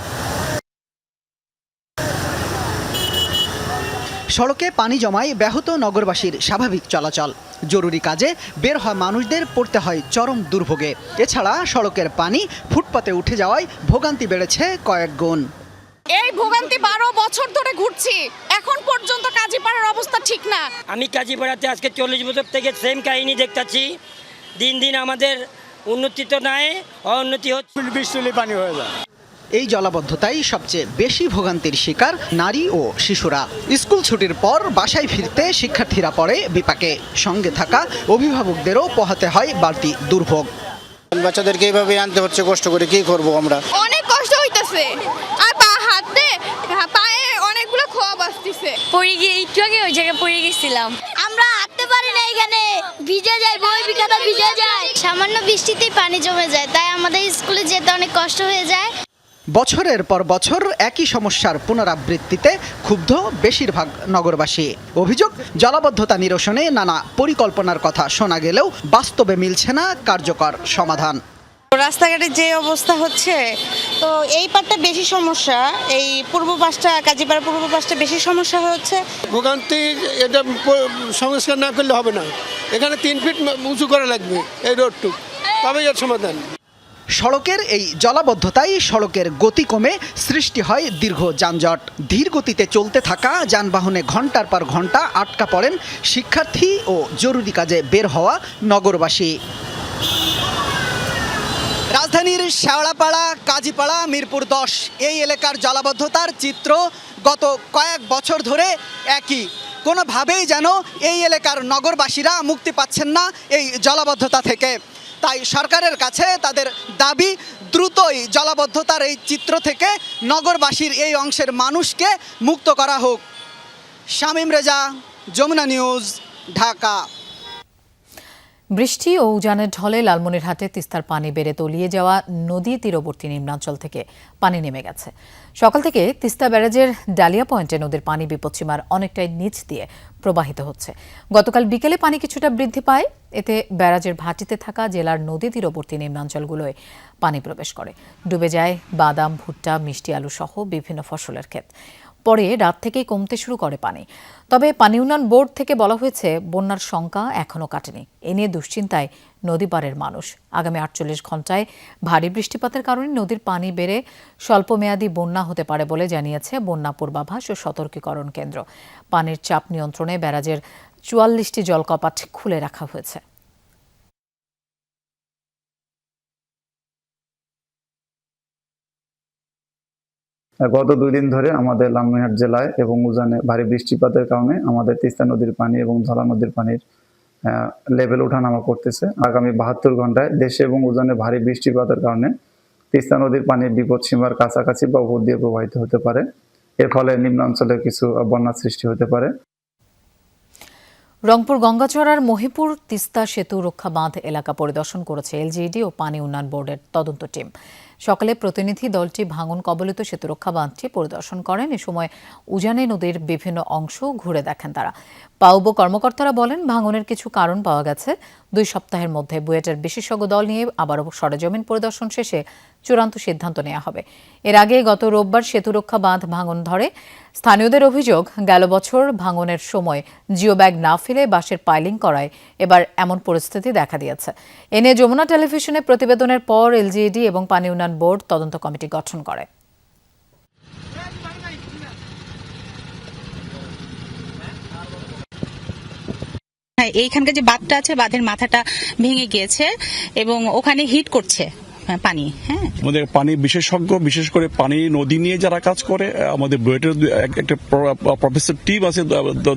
সড়কে পানি জমায় ব্যাহত নগরবাসীর স্বাভাবিক চলাচল। জরুরি কাজে বের হওয়া মানুষদের পড়তে হয় চরম দুর্ভোগে। এছাড়া সড়কের পানি ফুটপাতে উঠে যাওয়ায় ভোগান্তি বেড়েছে কয়েক গুণ। এই ভোগান্তি 12 বছর ধরে ঘুরছি, এখন পর্যন্ত কাজীপাড়ার অবস্থা ঠিক না। আমি কাজীপাড়াতে আজকে 40 বছর থেকে সেম কাহিনী দেখতেছি। দিন দিন আমাদের উন্নতি তো নাই, অউন্নতি হচ্ছে। বৃষ্টি পানি হয়ে যায়। এই জলাবদ্ধতাই সবচেয়ে বেশি ভোগান্তির শিকার নারী ও শিশুরা। স্কুল ছুটির পর বাসায় ফিরতে শিক্ষার্থীরা পড়ে বিপাকে। সঙ্গে থাকা অভিভাবকদেরও পোহাতে হয় বাড়তি দুর্ভোগ। বাচ্চাদেরকে এইভাবে আনতে হচ্ছে কষ্ট করে, কি করব আমরা? অনেক কষ্ট হইতেছে, আর পায়ে অনেকগুলো খোয়া বাজতেছে। পড়ে গিয়ে একটু আগে ওই জায়গায় পড়ে গেছিলাম। আমরা হাঁটতে পারি না, এখানে ভিজে যায়, বই বিকাটা ভিজে যায়। সামান্য বৃষ্টিতেই পানি জমে যায়, তাই আমাদের স্কুলে যেতে অনেক কষ্ট হয়ে যায়। বছরের পর বছর একই সমস্যার পুনরাবৃত্তিতে ক্ষুব্ধ বেশিরভাগ নগরবাসী। অভিযোগ, জলাবদ্ধতা নিরসনে নানা পরিকল্পনার কথা শোনা গেলেও বাস্তবে মিলছে না কার্যকর সমাধান। রাস্তাঘাটের যে অবস্থা হচ্ছে, তো এই পাশটা বেশি সমস্যা, এই পূর্ব পাশটা, কাজীপাড়া পূর্ব পাশটা বেশি সমস্যা হচ্ছে। ভোগান্তি এটা সংস্কার না করলে হবে না। এখানে 3 ফিট উঁচু করা লাগবে এই রোডটুক, তবেই এর সমাধান। সড়কের এই জলাবদ্ধতায় সড়কের গতি কমে সৃষ্টি হয় দীর্ঘ যানজট। ধীর গতিতে চলতে থাকা যানবাহনে ঘন্টার পর ঘন্টা আটকা পড়েন শিক্ষার্থী ও জরুরি কাজে বের হওয়া নগরবাসী। রাজধানীর শেওড়াপাড়া, কাজীপাড়া, মিরপুর 10 এই এলাকার জলাবদ্ধতার চিত্র গত কয়েক বছর ধরে একই। কোনোভাবেই যেন এই এলাকার নগরবাসীরা মুক্তি পাচ্ছেন না এই জলাবদ্ধতা থেকে। তাই সরকারের কাছে তাদের দাবি, দ্রুতই জলাবদ্ধতার এই চিত্র থেকে নগরবাসীর এই অংশের মানুষকে মুক্ত করা হোক। শামীম রেজা, যমুনা নিউজ, ঢাকা। বৃষ্টি ও উজানের ঢলে লালমনিরহাটে তিস্তার পানি বেড়ে তলিয়ে যাওয়া নদী তীরবর্তী নিম্নাঞ্চল থেকে পানি নেমে গেছে। সকাল থেকে তিস্তা ব্যারাজের ডালিয়া পয়েন্টে নদীর পানি বিপদসীমার অনেকটাই নিচ দিয়ে প্রবাহিত হচ্ছে। গতকাল বিকেলে পানি কিছুটা বৃদ্ধি পায়। এতে ব্যারাজের ভাটিতে থাকা জেলার নদী তীরবর্তী নিম্নাঞ্চলগুলোয় পানি প্রবেশ করে। ডুবে যায় বাদাম, ভুট্টা, মিষ্টি আলু সহ বিভিন্ন ফসলের ক্ষেত। পরে রাত থেকেই কমতে শুরু করে পানি। তবে পানি উন্নয়ন বোর্ড থেকে বলা হয়েছে বন্যার শঙ্কা এখনও কাটেনি। এ নিয়ে দুশ্চিন্তায় নদী পাড়ের মানুষ। আগামী ৪৮ ঘণ্টায় ভারী বৃষ্টিপাতের কারণে নদীর পানি বেড়ে স্বল্পমেয়াদী বন্যা হতে পারে বলে জানিয়েছে বন্যা পূর্বাভাস ও সতর্কীকরণ কেন্দ্র। পানির চাপ নিয়ন্ত্রণে ব্যারাজের ৪৪টি জলকপাট খুলে রাখা হয়েছে। গত ২ দিন ধরে আমাদের লালমনিরহাট জেলায় এবং উজানে ভারী বৃষ্টিপাতের কারণে আমাদের তিস্তা নদীর পানি এবং ধলা নদীর পানির লেভেল ওঠানামা করতেছে। আগামী ৭২ ঘন্টায় দেশে এবং উজানে ভারী বৃষ্টিপাতের কারণে তিস্তা নদীর পানি বিপদসীমার কাছাকাছি বা উপর দিয়ে প্রবাহিত হতে পারে। এর ফলে নিম্নাঞ্চলে কিছু বন্যা সৃষ্টি হতে পারে। রংপুর গঙ্গাচড়ার মহিপুর তিস্তা সেতু রক্ষা বাঁধ এলাকা পরিদর্শন করেছে এলজিইডি ও পানি উন্নয়ন বোর্ডের তদন্ত টিম। সকালে প্রতিনিধি দলটি ভাঙন কবলিত সেতু রক্ষা বাঁধটি পরিদর্শন করেন। এ সময় উজানে নদীর বিভিন্ন অংশ ঘুরে দেখেন তারা। পাউবো কর্মকর্তারা বলেন, ভাঙনের কিছু কারণ পাওয়া গেছে। ২ সপ্তাহের মধ্যে বুয়েটের বিশেষজ্ঞ দল নিয়ে আবারও সরেজমিন পরিদর্শন শেষে চূড়ান্ত সিদ্ধান্ত নেওয়া হবে। এর আগে গত রোববার সেতু রক্ষা বাঁধ ভাঙন ধরে। স্থানীয়দের অভিযোগ, গেল বছর ভাঙনের সময় জিও ব্যাগ না ফেলে বাঁশের পাইলিং করায় এবার এমন পরিস্থিতি দেখা দিয়েছে। এ নিয়ে যমুনা টেলিভিশনে প্রতিবেদনের পর এলজিইডি এবং পানি উন্নয়ন বোর্ড তদন্ত কমিটি গঠন করে। এইখানকার যে বাঁধটা আছে, বাঁধের মাথাটা ভেঙে গিয়েছে এবং ওখানে হিট করছে পানি। হ্যাঁ, আমাদের পানি বিশেষজ্ঞ, বিশেষ করে পানি নদী নিয়ে যারা কাজ করে, আমাদের বুয়েটের একটা প্রফেসর টিম আছে,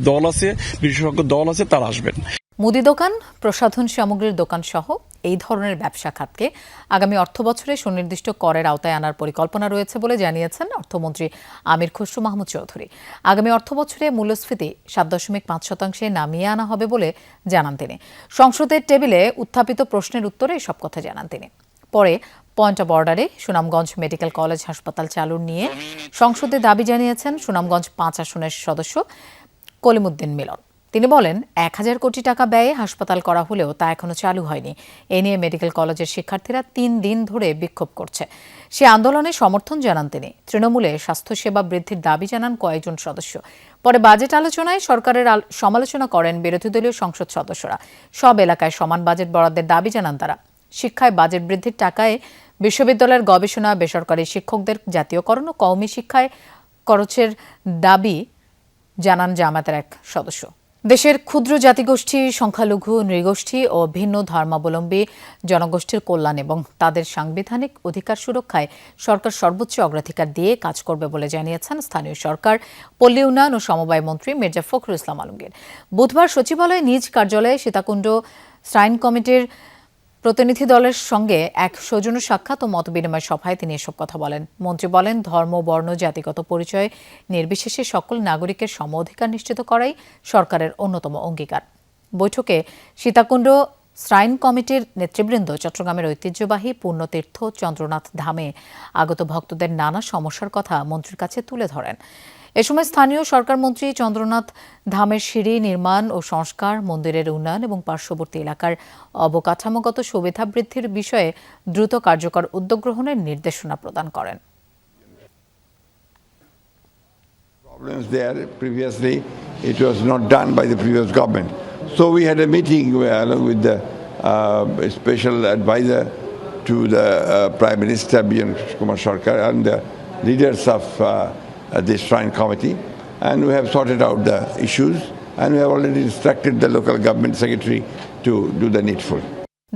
দল আছে, বিশেষজ্ঞ দল আছে, তারা আসবেন। মুদি দোকান, প্রসাধন সামগ্রীর দোকান সহ এই ধরনের ব্যবসা খাতকে আগামী অর্থবছরে সুনির্দিষ্ট করের আওতায় আনার পরিকল্পনা রয়েছে বলে জানিয়েছেন অর্থমন্ত্রী আমির খসরু মাহমুদ চৌধুরী। আগামী অর্থবছরে মূল্যস্ফীতি ৭.৫% নামিয়ে আনা হবে বলে জানান তিনি। সংসদের টেবিলে উত্থাপিত প্রশ্নের উত্তরে এসব কথা জানান তিনি। পরে পয়েন্ট অব অর্ডারে সুনামগঞ্জ মেডিকেল কলেজ হাসপাতাল চালুর নিয়ে সংসদে দাবি জানিয়েছেন সুনামগঞ্জ ৫ আসনের সদস্য কলিমুদ্দিন মিলন। তিনি বলেন, ১,০০০ কোটি টাকা ব্যয়ে হাসপাতাল করা হলেও তা এখনো চালু হয়নি। এ নিয়ে মেডিকেল কলেজের শিক্ষার্থীরা ৩ দিন ধরে বিক্ষোভ করছে। সে আন্দোলনে সমর্থন জানান তিনি। তৃণমূলে স্বাস্থ্যসেবা বৃদ্ধির দাবি জানান কয়েকজন সদস্য। পরে বাজেট আলোচনায় সরকারের সমালোচনা করেন বিরোধী দলীয় সংসদ সদস্যরা। সব এলাকায় সমান বাজেট বরাদ্দের দাবি জানান তারা। শিক্ষায় বাজেট বৃদ্ধির টাকায় বিশ্ববিদ্যালয়ের গবেষণা, বেসরকারি শিক্ষকদের জাতীয়করণ ও কওমি শিক্ষায় খরচের দাবি জানান জামায়াতের এক সদস্য। দেশের ক্ষুদ্র জাতিগোষ্ঠী, সংখ্যালঘু, নৃগোষ্ঠী ও ভিন্ন ধর্মাবলম্বী জনগোষ্ঠীর কল্যাণ এবং তাদের সাংবিধানিক অধিকার সুরক্ষায় সরকার সর্বোচ্চ অগ্রাধিকার দিয়ে কাজ করবে বলে জানিয়েছেন স্থানীয় সরকার, পল্লী উন্নয়ন ও সমবায় মন্ত্রী মির্জা ফখরুল ইসলাম আলমগীর। বুধবার সচিবালয়ে নিজ কার্যালয়ে সীতাকুণ্ড শ্রাইন কমিটির প্রতিনিধি দলের সঙ্গে এক সৌজন্য সাক্ষাৎ ও মতবিনিময় সভায় তিনি এসব কথা বলেন। মন্ত্রী বলেন, ধর্ম, বর্ণ, জাতিগত পরিচয় নির্বিশেষে সকল নাগরিকের সম অধিকার নিশ্চিত করাই সরকারের অন্যতম অঙ্গীকার। বৈঠকে সীতাকুণ্ড শ্রাইন কমিটির নেতৃবৃন্দ চট্টগ্রামের ঐতিহ্যবাহী পুণ্যতীর্থ চন্দ্রনাথ ধামে আগত ভক্তদের নানা সমস্যার কথা মন্ত্রীর কাছে তুলে ধরেন। এ সময় স্থানীয় সরকার মন্ত্রী চন্দ্রনাথ ধামের সিঁড়ি নির্মাণ ও সংস্কার, মন্দিরের উন্নয়ন এবং পার্শ্ববর্তী এলাকার অবকাঠামোগত সুবিধা বৃদ্ধির বিষয়ে দ্রুত কার্যকর উদ্যোগ গ্রহণের নির্দেশনা প্রদান করেন। Problems there previously, it was not done by the previous government. So we had a meeting along with the special advisor to the Prime Minister B.N. Kumar Sarkar and the leaders of this Shrine Committee, and we have sorted out the issues, and we have already instructed the local government secretary to do the needful.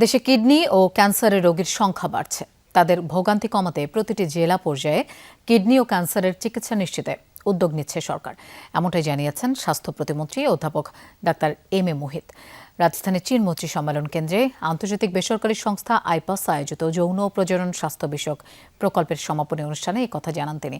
দেশে kidney ও ক্যান্সারের রোগীর সংখ্যা বাড়ছে। তাদের ভোগান্তি কমাতে প্রতিটি জেলা পর্যায়ে কিডনি ও ক্যান্সারের চিকিৎসা নিশ্চিতে উদ্যোগ নিচ্ছে সরকার। এমনটাই জানিয়েছেন স্বাস্থ্য প্রতিমন্ত্রী অধ্যাপক ডাক্তার এম এ মোহিত। রাজধানীর চীনমৈত্রী সম্মেলন কেন্দ্রে আন্তর্জাতিক বেসরকারি সংস্থা আইপাস আয়োজিত যৌন ও প্রজনন স্বাস্থ্য বিষয়ক প্রকল্পের সমাপনী অনুষ্ঠানে এই কথা জানান তিনি।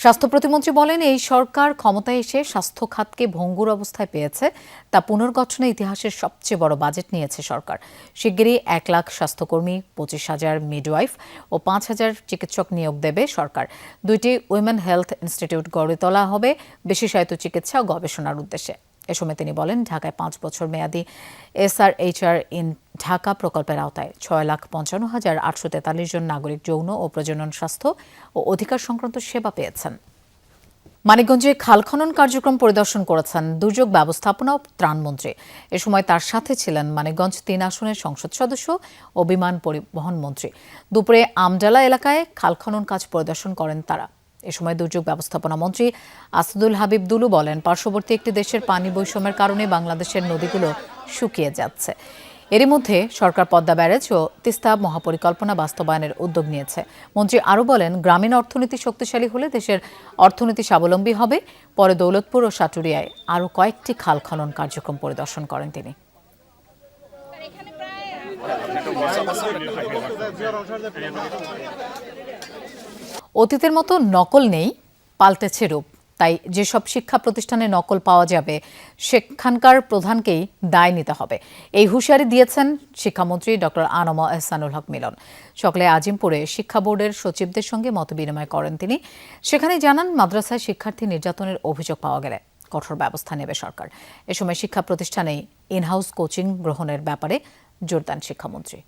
স্বাস্থ্য প্রতিমন্ত্রী বলেন, এই সরকার ক্ষমতায় এসে স্বাস্থ্য খাতকে ভঙ্গুর অবস্থায় পেয়েছে, তা পুনর্গঠনে ইতিহাসের সবচেয়ে বড় বাজেট নিয়েছে সরকার। শিগগিরই ১ লাখ স্বাস্থ্যকর্মী, ২৫,০০০ মিডওয়াইফ ও ৫,০০০ চিকিৎসক নিয়োগ দেবে সরকার। ২টি উইমেন হেলথ ইনস্টিটিউট গড়ে তোলা হবে বিশেষায়িত চিকিৎসা ও গবেষণার উদ্দেশ্যে। এ সময় তিনি বলেন, ঢাকায় 5 বছর মেয়াদী SRHR ইন ঢাকা প্রকল্পের আওতায় ৬,৫৫,৮৪৩ জন নাগরিক যৌন ও প্রজনন স্বাস্থ্য ও অধিকার সংক্রান্ত সেবা পেয়েছেন। মানিকগঞ্জে খাল খনন কার্যক্রম পরিদর্শন করেছেন দুর্যোগ ব্যবস্থাপনা ও ত্রাণমন্ত্রী। এ সময় তার সাথে ছিলেন মানিকগঞ্জ ৩ আসনের সংসদ সদস্য ও বিমান পরিবহন মন্ত্রী। দুপুরে আমডালা এলাকায় খাল খনন কাজ পরিদর্শন করেন তারা। এ সময় দুর্যোগ ব্যবস্থাপনা মন্ত্রী আসাদুল হাবিব দুলু বলেন, পার্শ্ববর্তী একটি দেশের পানি বৈষম্যের কারণে বাংলাদেশের নদীগুলো শুকিয়ে যাচ্ছে। এরই মধ্যে সরকার পদ্মা ব্যারেজ ও তিস্তা মহাপরিকল্পনা বাস্তবায়নের উদ্যোগ নিয়েছে। মন্ত্রী আরও বলেন, গ্রামীণ অর্থনীতি শক্তিশালী হলে দেশের অর্থনীতি স্বাবলম্বী হবে। পরে দৌলতপুর ও সাটুরিয়ায় আরও কয়েকটি খাল খনন কার্যক্রম পরিদর্শন করেন তিনি। অতীতের মতো নকল নেই, পাল্টেছে রূপ। তাই যেসব শিক্ষা প্রতিষ্ঠানে নকল পাওয়া যাবে সেখানকার প্রধানকেই দায় নিতে হবে। এই হুঁশিয়ারি দিয়েছেন শিক্ষামন্ত্রী ডক্টর আনম এহসানুল হক মিলন। সকালে আজিমপুরে শিক্ষা বোর্ডের সচিবদের সঙ্গে মতবিনিময় করেন তিনি। সেখানে জানান, মাদ্রাসায় শিক্ষার্থী নির্যাতনের অভিযোগ পাওয়া গেলে কঠোর ব্যবস্থা নেবে সরকার। এ সময় শিক্ষা প্রতিষ্ঠানেই ইনহাউস কোচিং গ্রহণের ব্যাপারে জোর দেন শিক্ষামন্ত্রী।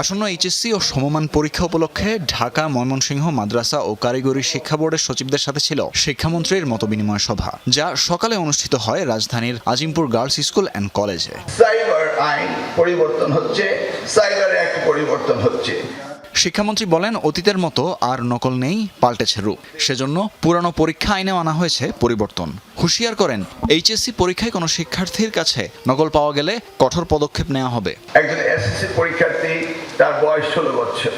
আসন্ন এইচএসসি ও সমমান পরীক্ষা উপলক্ষে ঢাকা, ময়মনসিংহ মাদ্রাসা ও কারিগরি শিক্ষা বোর্ডের সচিবদের সাথে ছিল শিক্ষামন্ত্রীর মতবিনিময় সভা, যা সকালে অনুষ্ঠিত হয় রাজধানীর আজিমপুর গার্লস স্কুল অ্যান্ড কলেজে। সাইবার আইন পরিবর্তন হচ্ছে, সাইবার অ্যাক্ট পরিবর্তন হচ্ছে। শিক্ষামন্ত্রী বলেন, অতীতের মতো আর নকল নেই, পাল্টেছে রূপ। সেজন্য পুরানো পরীক্ষা আইনে আনা হয়েছে পরিবর্তন। হুঁশিয়ার করেন, এইচএসসি পরীক্ষায় কোনো শিক্ষার্থীর কাছে নকল পাওয়া গেলে কঠোর পদক্ষেপ নেওয়া হবে। একজন এসএসসি পরীক্ষার্থী, তার বয়স 16 বছর।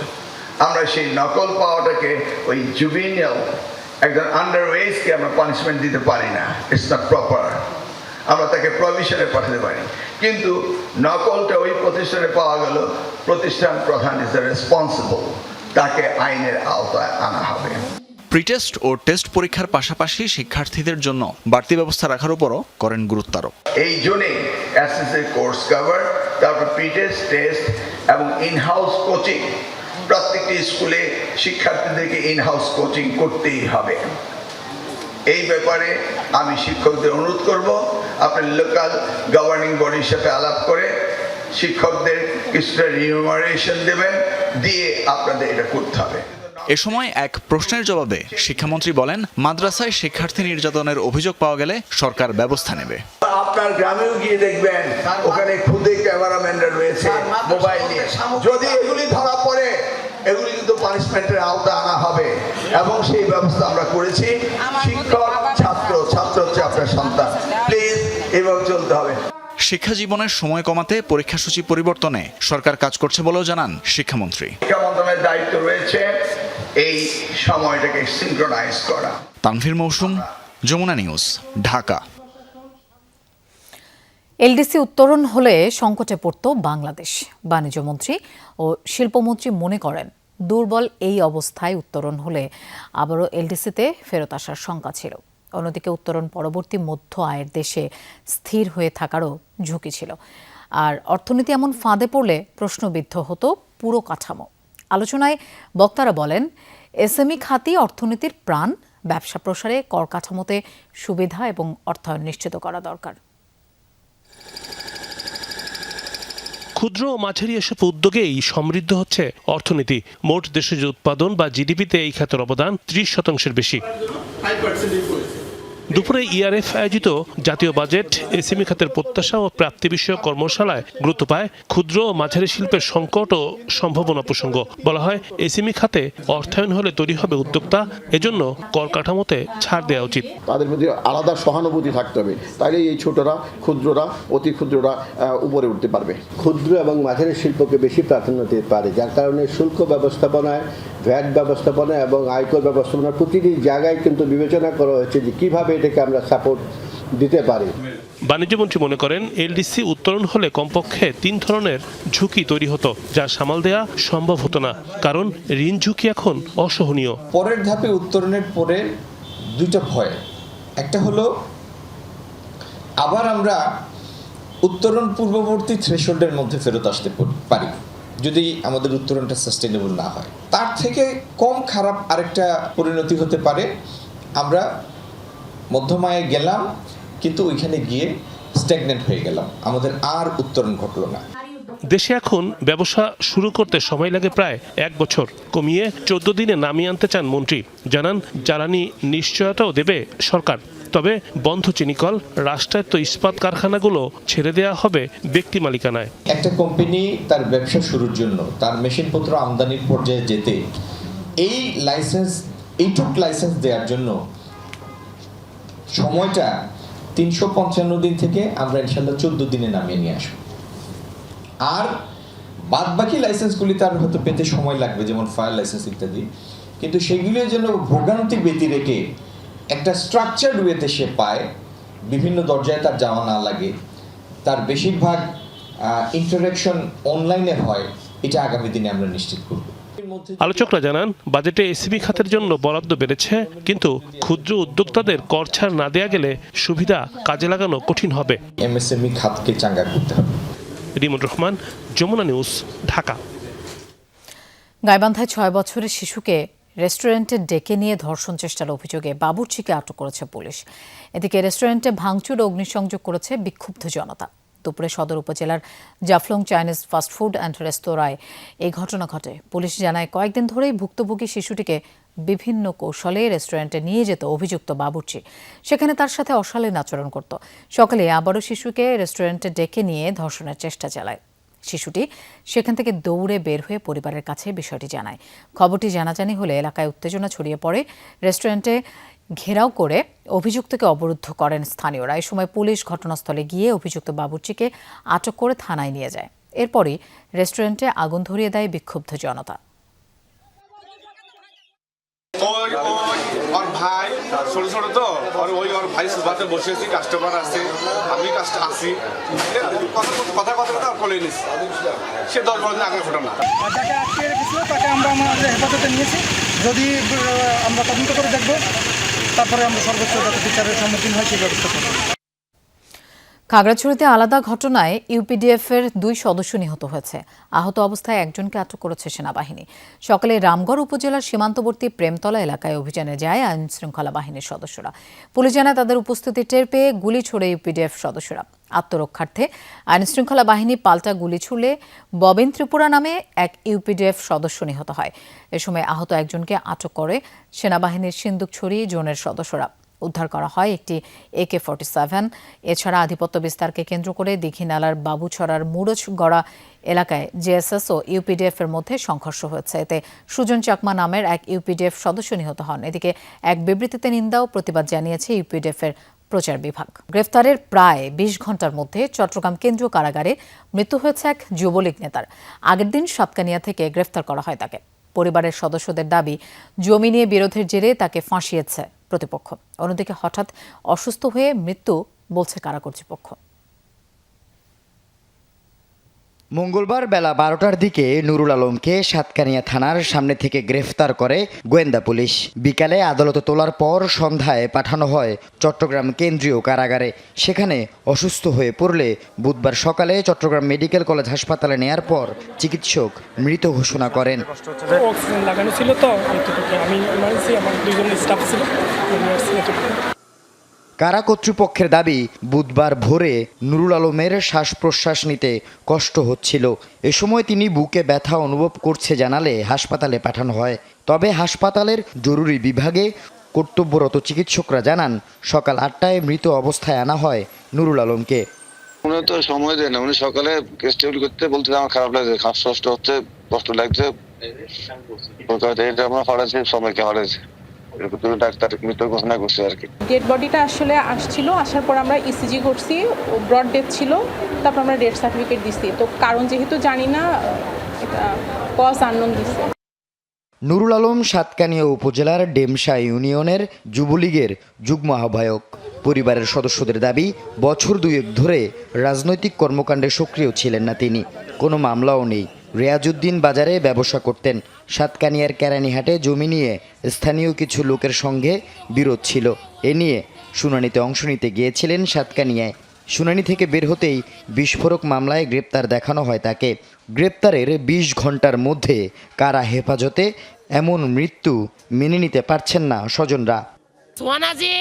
আমরা সেই নকল পাওয়াটাকে ওই জুভিনিয়াল একজন আন্ডার এজকে আমরা পানিশমেন্ট দিতে পারি না। It's not proper. আমরা তাকে প্রভিশনে পাঠাতে পারি, কিন্তু নকলটা ওই প্রতিষ্ঠানে পাওয়া গেল, প্রতিষ্ঠান প্রধান ইজ দ্য রেসপন্সিবল, তাকে আইনের আওতায় আনা হবে। প্রিটেস্ট ও টেস্ট পরীক্ষার পাশাপাশি শিক্ষার্থীদের জন্য বাড়তি ব্যবস্থা রাখার উপরও করেন গুরুত্ব আরোপ। এই জন্যে এসএসসি কোর্স কভার, তারপর প্রিটেস্ট, টেস্ট এবং ইনহাউস কোচিং, প্রত্যেকটি স্কুলে শিক্ষার্থীদেরকে ইনহাউস কোচিং করতেই হবে। এই ব্যাপারে আমি শিক্ষকদের অনুরোধ করব, আপনি লোকাল গভর্নিং বডির সাথে আলাপ করে শিক্ষকদের কিছুটা রিমিউনারেশন দেবেন, দিয়ে আপনাদের এটা করতে হবে। এ সময় এক প্রশ্নের জবাবে শিক্ষামন্ত্রী বলেন, মাদ্রাসায় শিক্ষার্থী নির্যাতনের অভিযোগ পাওয়া গেলে সরকার ব্যবস্থা নেবে। আপনার গ্রামেও গিয়ে দেখবেন, ওখানে খুদে ক্যামেরাম্যান রয়েছে মোবাইল নিয়ে। যদি এগুলি ধরা পড়ে, এগুলি কিন্তু পানিশমেন্টের আওতা আনা হবে, এবং সেই ব্যবস্থা আমরা করেছি। শিক্ষক, ছাত্র, ছাত্র হচ্ছে আপনার সন্তান। প্লিজ এভাবে চলতে হবে। শিক্ষা জীবনের সময় কমাতে পরীক্ষাসূচি পরিবর্তনে সরকার কাজ করছে বলেও জানান শিক্ষামন্ত্রী। শিক্ষা মন্ত্রণালয়ের দায়িত্ব রয়েছে এই সময়টাকে সিনক্রোনাইজ করা। তানভীর মৌসুম, যমুনা নিউজ, ঢাকা। এলডিসি উত্তরণ হলে সংকটে পড়ত বাংলাদেশ। বাণিজ্যমন্ত্রী ও শিল্পমন্ত্রী মনে করেন, দুর্বল এই অবস্থায় উত্তরণ হলে আবারও এলডিসিতে ফেরত আসার শঙ্কা ছিল। অন্যদিকে উত্তরণ পরবর্তী মধ্য আয়ের দেশে স্থির হয়ে থাকারও ঝুঁকি ছিল। আর অর্থনীতি এমন ফাঁদে পড়লে প্রশ্নবিদ্ধ হতো পুরো কাঠামো। আলোচনায় বক্তারা বলেন, এসএমই খাতই অর্থনীতির প্রাণ। ব্যবসা প্রসারে কর কাঠামোতে সুবিধা এবং অর্থায়ন নিশ্চিত করা দরকার। ক্ষুদ্র ও মাঝারি এসব উদ্যোগেই সমৃদ্ধ হচ্ছে অর্থনীতি। মোট দেশজ উৎপাদন বা জিডিপিতে এই খাতের অবদান 30% বেশি। দুপুরে ইআরএফ আয়োজিত জাতীয় বাজেট এসএমই খাতের প্রত্যাশা ও প্রাপ্তি বিষয়ক কর্মশালায় গুরুত্ব পায় ক্ষুদ্র ও মাঝারি শিল্পের সংকট ও সম্ভাবনা প্রসঙ্গ। বলা হয়, এসএমই খাতে অর্থায়ন হলে তৈরি হবে উদ্যোক্তা, এজন্য কর কাঠামোতে ছাড় দেওয়া উচিত। তাদের মধ্যে আলাদা সহানুভূতি থাকতে হবে, তাইলে এই ছোটরা, ক্ষুদ্ররা, অতি ক্ষুদ্ররা উপরে উঠতে পারবে। ক্ষুদ্র এবং মাঝারি শিল্পকে বেশি প্রাধান্য দিতে পারে, যার কারণে শুল্ক ব্যবস্থাপনায়, ভ্যাট ব্যবস্থাপনায় এবং আয়কর ব্যবস্থাপনার প্রতিটি জায়গায় কিন্তু বিবেচনা করা হয়েছে যে কিভাবে এটাকে আমরা সাপোর্ট দিতে পারি। বাণিজ্যমন্ত্রী মনে করেন, এলডিসি উত্তোলন হলে কমপক্ষে 3 ধরনের ঝুঁকি তৈরি হতো, যা সামাল দেয়া সম্ভব হতো না, কারণ ঋণ ঝুঁকি এখন অসহনীয়। পরের ধাপে উত্তোলনের পরে 2টা ভয়। একটা হলো আবার আমরা উত্তোলন পূর্ববর্তী থ্রেশহোল্ডের মধ্যে ফেরত আসতে পারি যদি আমাদের উত্তোলনটা সাস্টেনেবল না হয়। তার থেকে কম খারাপ আরেকটা পরিণতি হতে পারে, আমরা মধ্যমায়ে গেলাম কিন্তু ওইখানে গিয়ে স্ট্যাগনেন্ট হয়ে গেলাম, আমাদের আর উত্তরণ ঘটল না। দেশে এখন ব্যবসা শুরু করতে সময় লাগে প্রায় 1 বছর, কমিয়ে 14 দিনে নামিয়ে আনতে চান মন্ত্রী। জানান জ্বালানি নিশ্চয়তাও দেবে সরকার, তবে বন্ধ চিনিকল, রাষ্ট্রায়ত্ত ইস্পাত কারখানাগুলো ছেড়ে দেওয়া হবে ব্যক্তি মালিকানায়। একটা কোম্পানি তার ব্যবসা শুরুর জন্য তার মেশিনপত্র আমদানির পর্যায়ে যেতে এইটুক লাইসেন্স দেওয়ার জন্য সময়টা 355 দিন থেকে আমরা ইনশাল্লাহ 14 দিনে নামিয়ে নিয়ে আসবো। আর বাদ বাকি লাইসেন্সগুলি তার হয়তো পেতে সময় লাগবে, যেমন ফায়ার লাইসেন্স ইত্যাদি, কিন্তু সেগুলির জন্য ভোগান্তি ব্যতি রেখে একটা স্ট্রাকচার্ড ওয়েতে সে পায়, বিভিন্ন দরজায় তার যাওয়া না লাগে, তার বেশিরভাগ ইন্টারাকশন অনলাইনে হয়, এটা আগামী দিনে আমরা নিশ্চিত করব। আলোচকরা জানান বাজেটে এসএমই খাতের জন্য বরাদ্দ বেড়েছে, কিন্তু ক্ষুদ্র উদ্যোক্তাদের কর ছাড় না দেয়া গেলে সুবিধা কাজে লাগানো কঠিন হবে। এমএসএমই খাতকে চাঙ্গা করতে হবে। রিমন রহমান, যমুনা নিউজ, ঢাকা। গাইবান্ধায় 6 বছরের শিশুকে রেস্টুরেন্টে ডেকে নিয়ে ধর্ষণ চেষ্টার অভিযোগে বাবুর্চিকে আটক করেছে পুলিশ। এদিকে রেস্টুরেন্টে ভাঙচুর ও অগ্নিসংযোগ করেছে বিক্ষুব্ধ জনতা। দুপুরে সদর উপজেলার জাফলং চাইনিজ ফাস্টফুড অ্যান্ড রেস্তোরাঁয় এই ঘটনা ঘটে। পুলিশ জানায় কয়েকদিন ধরেই ভুক্তভোগী শিশুটিকে বিভিন্ন কৌশলে রেস্টুরেন্টে নিয়ে যেত অভিযুক্ত বাবুর্চি। সেখানে তার সাথে অশালীন আচরণ করত। সকালে আবারও শিশুকে রেস্টুরেন্টে ডেকে নিয়ে ধর্ষণের চেষ্টা চালায়। শিশুটি সেখান থেকে দৌড়ে বের হয়ে পরিবারের কাছে বিষয়টি জানায়। খবরটি জানাজানি হলে এলাকায় উত্তেজনা ছড়িয়ে পড়ে। রেস্টুরেন্টে ঘেরাও করে অভিযুক্তকে অবরুদ্ধ করেন স্থানীয়রা। এই সময় পুলিশ ঘটনাস্থলে গিয়ে অভিযুক্ত বাবুর্চিকে আটক করে থানায় নিয়ে যায়। এরপরই রেস্টুরেন্টে আগুন ধরিয়ে দেয় বিক্ষুব্ধ জনতা। ওর ভাই ছোট ছোট তো ওর ভাই সুবাতে বসে আছি, কাস্টমার আছে, আমি আসি, কথা বলে নিচ্ছি। সে 10-12 দিন আগে ঘটনা। যাকে আটকে রেখেছিল তাকে আমরা আমাদের হেফাজতে নিয়েছি। যদি আমরা তদন্ত করে দেখব, তারপরে আমরা সর্বোচ্চ যত বিচারের সম্মুখীন হয় সেই ব্যবস্থা করব। খাগড়াছড়িতে আলাদা ঘটনায় ইউপিডিএফের 2 সদস্য নিহত হয়েছে। আহত অবস্থায় একজনকে আটক করেছে সেনাবাহিনী। সকালে রামগড় উপজেলার সীমান্তবর্তী প্রেমতলা এলাকায় অভিযানে যায় আইন শৃঙ্খলা বাহিনীর সদস্যরা। পুলিশ জানায় তাদের উপস্থিতি টের পেয়ে গুলি ছোড়ে ইউপিডিএফ সদস্যরা। আত্মরক্ষার্থে আইন শৃঙ্খলা বাহিনী পাল্টা গুলি ছুড়লে ববিন ত্রিপুরা নামে এক ইউপিডিএফ সদস্য নিহত হয়। এ সময় আহত একজনকে আটক করে সেনাবাহিনীর সিন্দুকছড়ি জোনের সদস্যরা। উদ্ধার করা হয় একটি AK-47। এছাড়া আধিপত্য বিস্তারকে কেন্দ্র করে দীঘিনালার বাবুছড়ার মুড়োছগড়া এলাকায় জেএসএস ও ইউপিডিএফ এর মধ্যে সংঘর্ষ হয়েছে। এতে সুজন চাকমা নামের এক ইউপিডিএফ সদস্য নিহত হন। এদিকে এক বিবৃতিতে নিন্দা ও প্রতিবাদ জানিয়েছে ইউপিডিএফ এর প্রচার বিভাগ। গ্রেফতারের প্রায় 20 ঘণ্টার মধ্যে চট্টগ্রাম কেন্দ্রীয় কারাগারে মৃত্যু হয়েছে এক যুবলীগ নেতার। আগের দিন সাতকানিয়া থেকে গ্রেফতার করা হয় তাকে। পরিবারের সদস্যদের দাবি, জমি নিয়ে বিরোধের জেরে তাকে ফাঁসিয়েছে প্রতিপক্ষ। অন্যদিকে হঠাৎ অসুস্থ হয়ে মৃত্যু বলছে কারা কর্তৃপক্ষ। মঙ্গলবার বেলা 12টার দিকে নুরুল আলমকে সাতকানিয়া থানার সামনে থেকে গ্রেফতার করে গোয়েন্দা পুলিশ। বিকালে আদালতে তোলার পর সন্ধ্যায় পাঠানো হয় চট্টগ্রাম কেন্দ্রীয় কারাগারে। সেখানে অসুস্থ হয়ে পড়লে বুধবার সকালে চট্টগ্রাম মেডিকেল কলেজ হাসপাতালে নেয়ার পর চিকিৎসক মৃত ঘোষণা করেন। অক্সিজেন লাগানো ছিল তো, আমি ইমার্জেন্সি, আমার 2 জন স্টাফ ছিল। কারা কর্তৃপক্ষের দাবি, বুধবার ভোরে নুরুল আলমের শ্বাস প্রশ্বাস নিতে কষ্ট হচ্ছিল। এ সময় তিনি বুকে ব্যথা অনুভব করছে জানালে হাসপাতালে পাঠানো হয়। তবে হাসপাতালের জরুরি বিভাগে কর্তব্যরত চিকিৎসকরা জানান সকাল 8টায় মৃত অবস্থায় আনা হয় নুরুল আলমকে। উনি তো সময় দেয় না, উনি সকালে স্টেবল করতে বলতে আমার খারাপ লাগছে, শ্বাসকষ্ট হচ্ছে, কষ্ট লাগছে, এটা আমার হরাইছে, সময়কে হরাইছে, ডাক্তার মৃত ঘোষণা করছে আর কি। ডেড বডিটা আসলে আসছিল, আসার পর আমরা ইসিজি করছি, ব্রড ডেথ ছিল, তারপর আমরা ডেথ সার্টিফিকেট দিছি। তো কারণ যেহেতু জানি না, এটা কজ আননোন দিছে। নুরুল আলম সাতকানিয়া উপজেলার ডেমশা ইউনিয়নের যুবলীগের যুগ্ম আহ্বায়ক। পরিবারের সদস্যদের দাবি, বছর 2 ধরে রাজনৈতিক কর্মকাণ্ডে সক্রিয় ছিলেন না তিনি। কোনো মামলাও নেই। রিয়াজউদ্দিন বাজারে ব্যবসা করতেন। সাতকানিয়ার কেরানীহাটে জমি নিয়ে স্থানীয় কিছু লোকের সঙ্গে বিরোধ ছিল। এ নিয়ে শুনানিতে অংশ নিতে গিয়েছিলেন সাতকানিয়ায়। শুনানি থেকে বের হতেই বিস্ফোরক মামলায় গ্রেপ্তার দেখানো হয় তাকে। গ্রেপ্তারের 20 ঘণ্টার মধ্যে কারা হেফাজতে, এমন মৃত্যু মেনে নিতে পারছেন না স্বজনরা। সোয়ানাজি,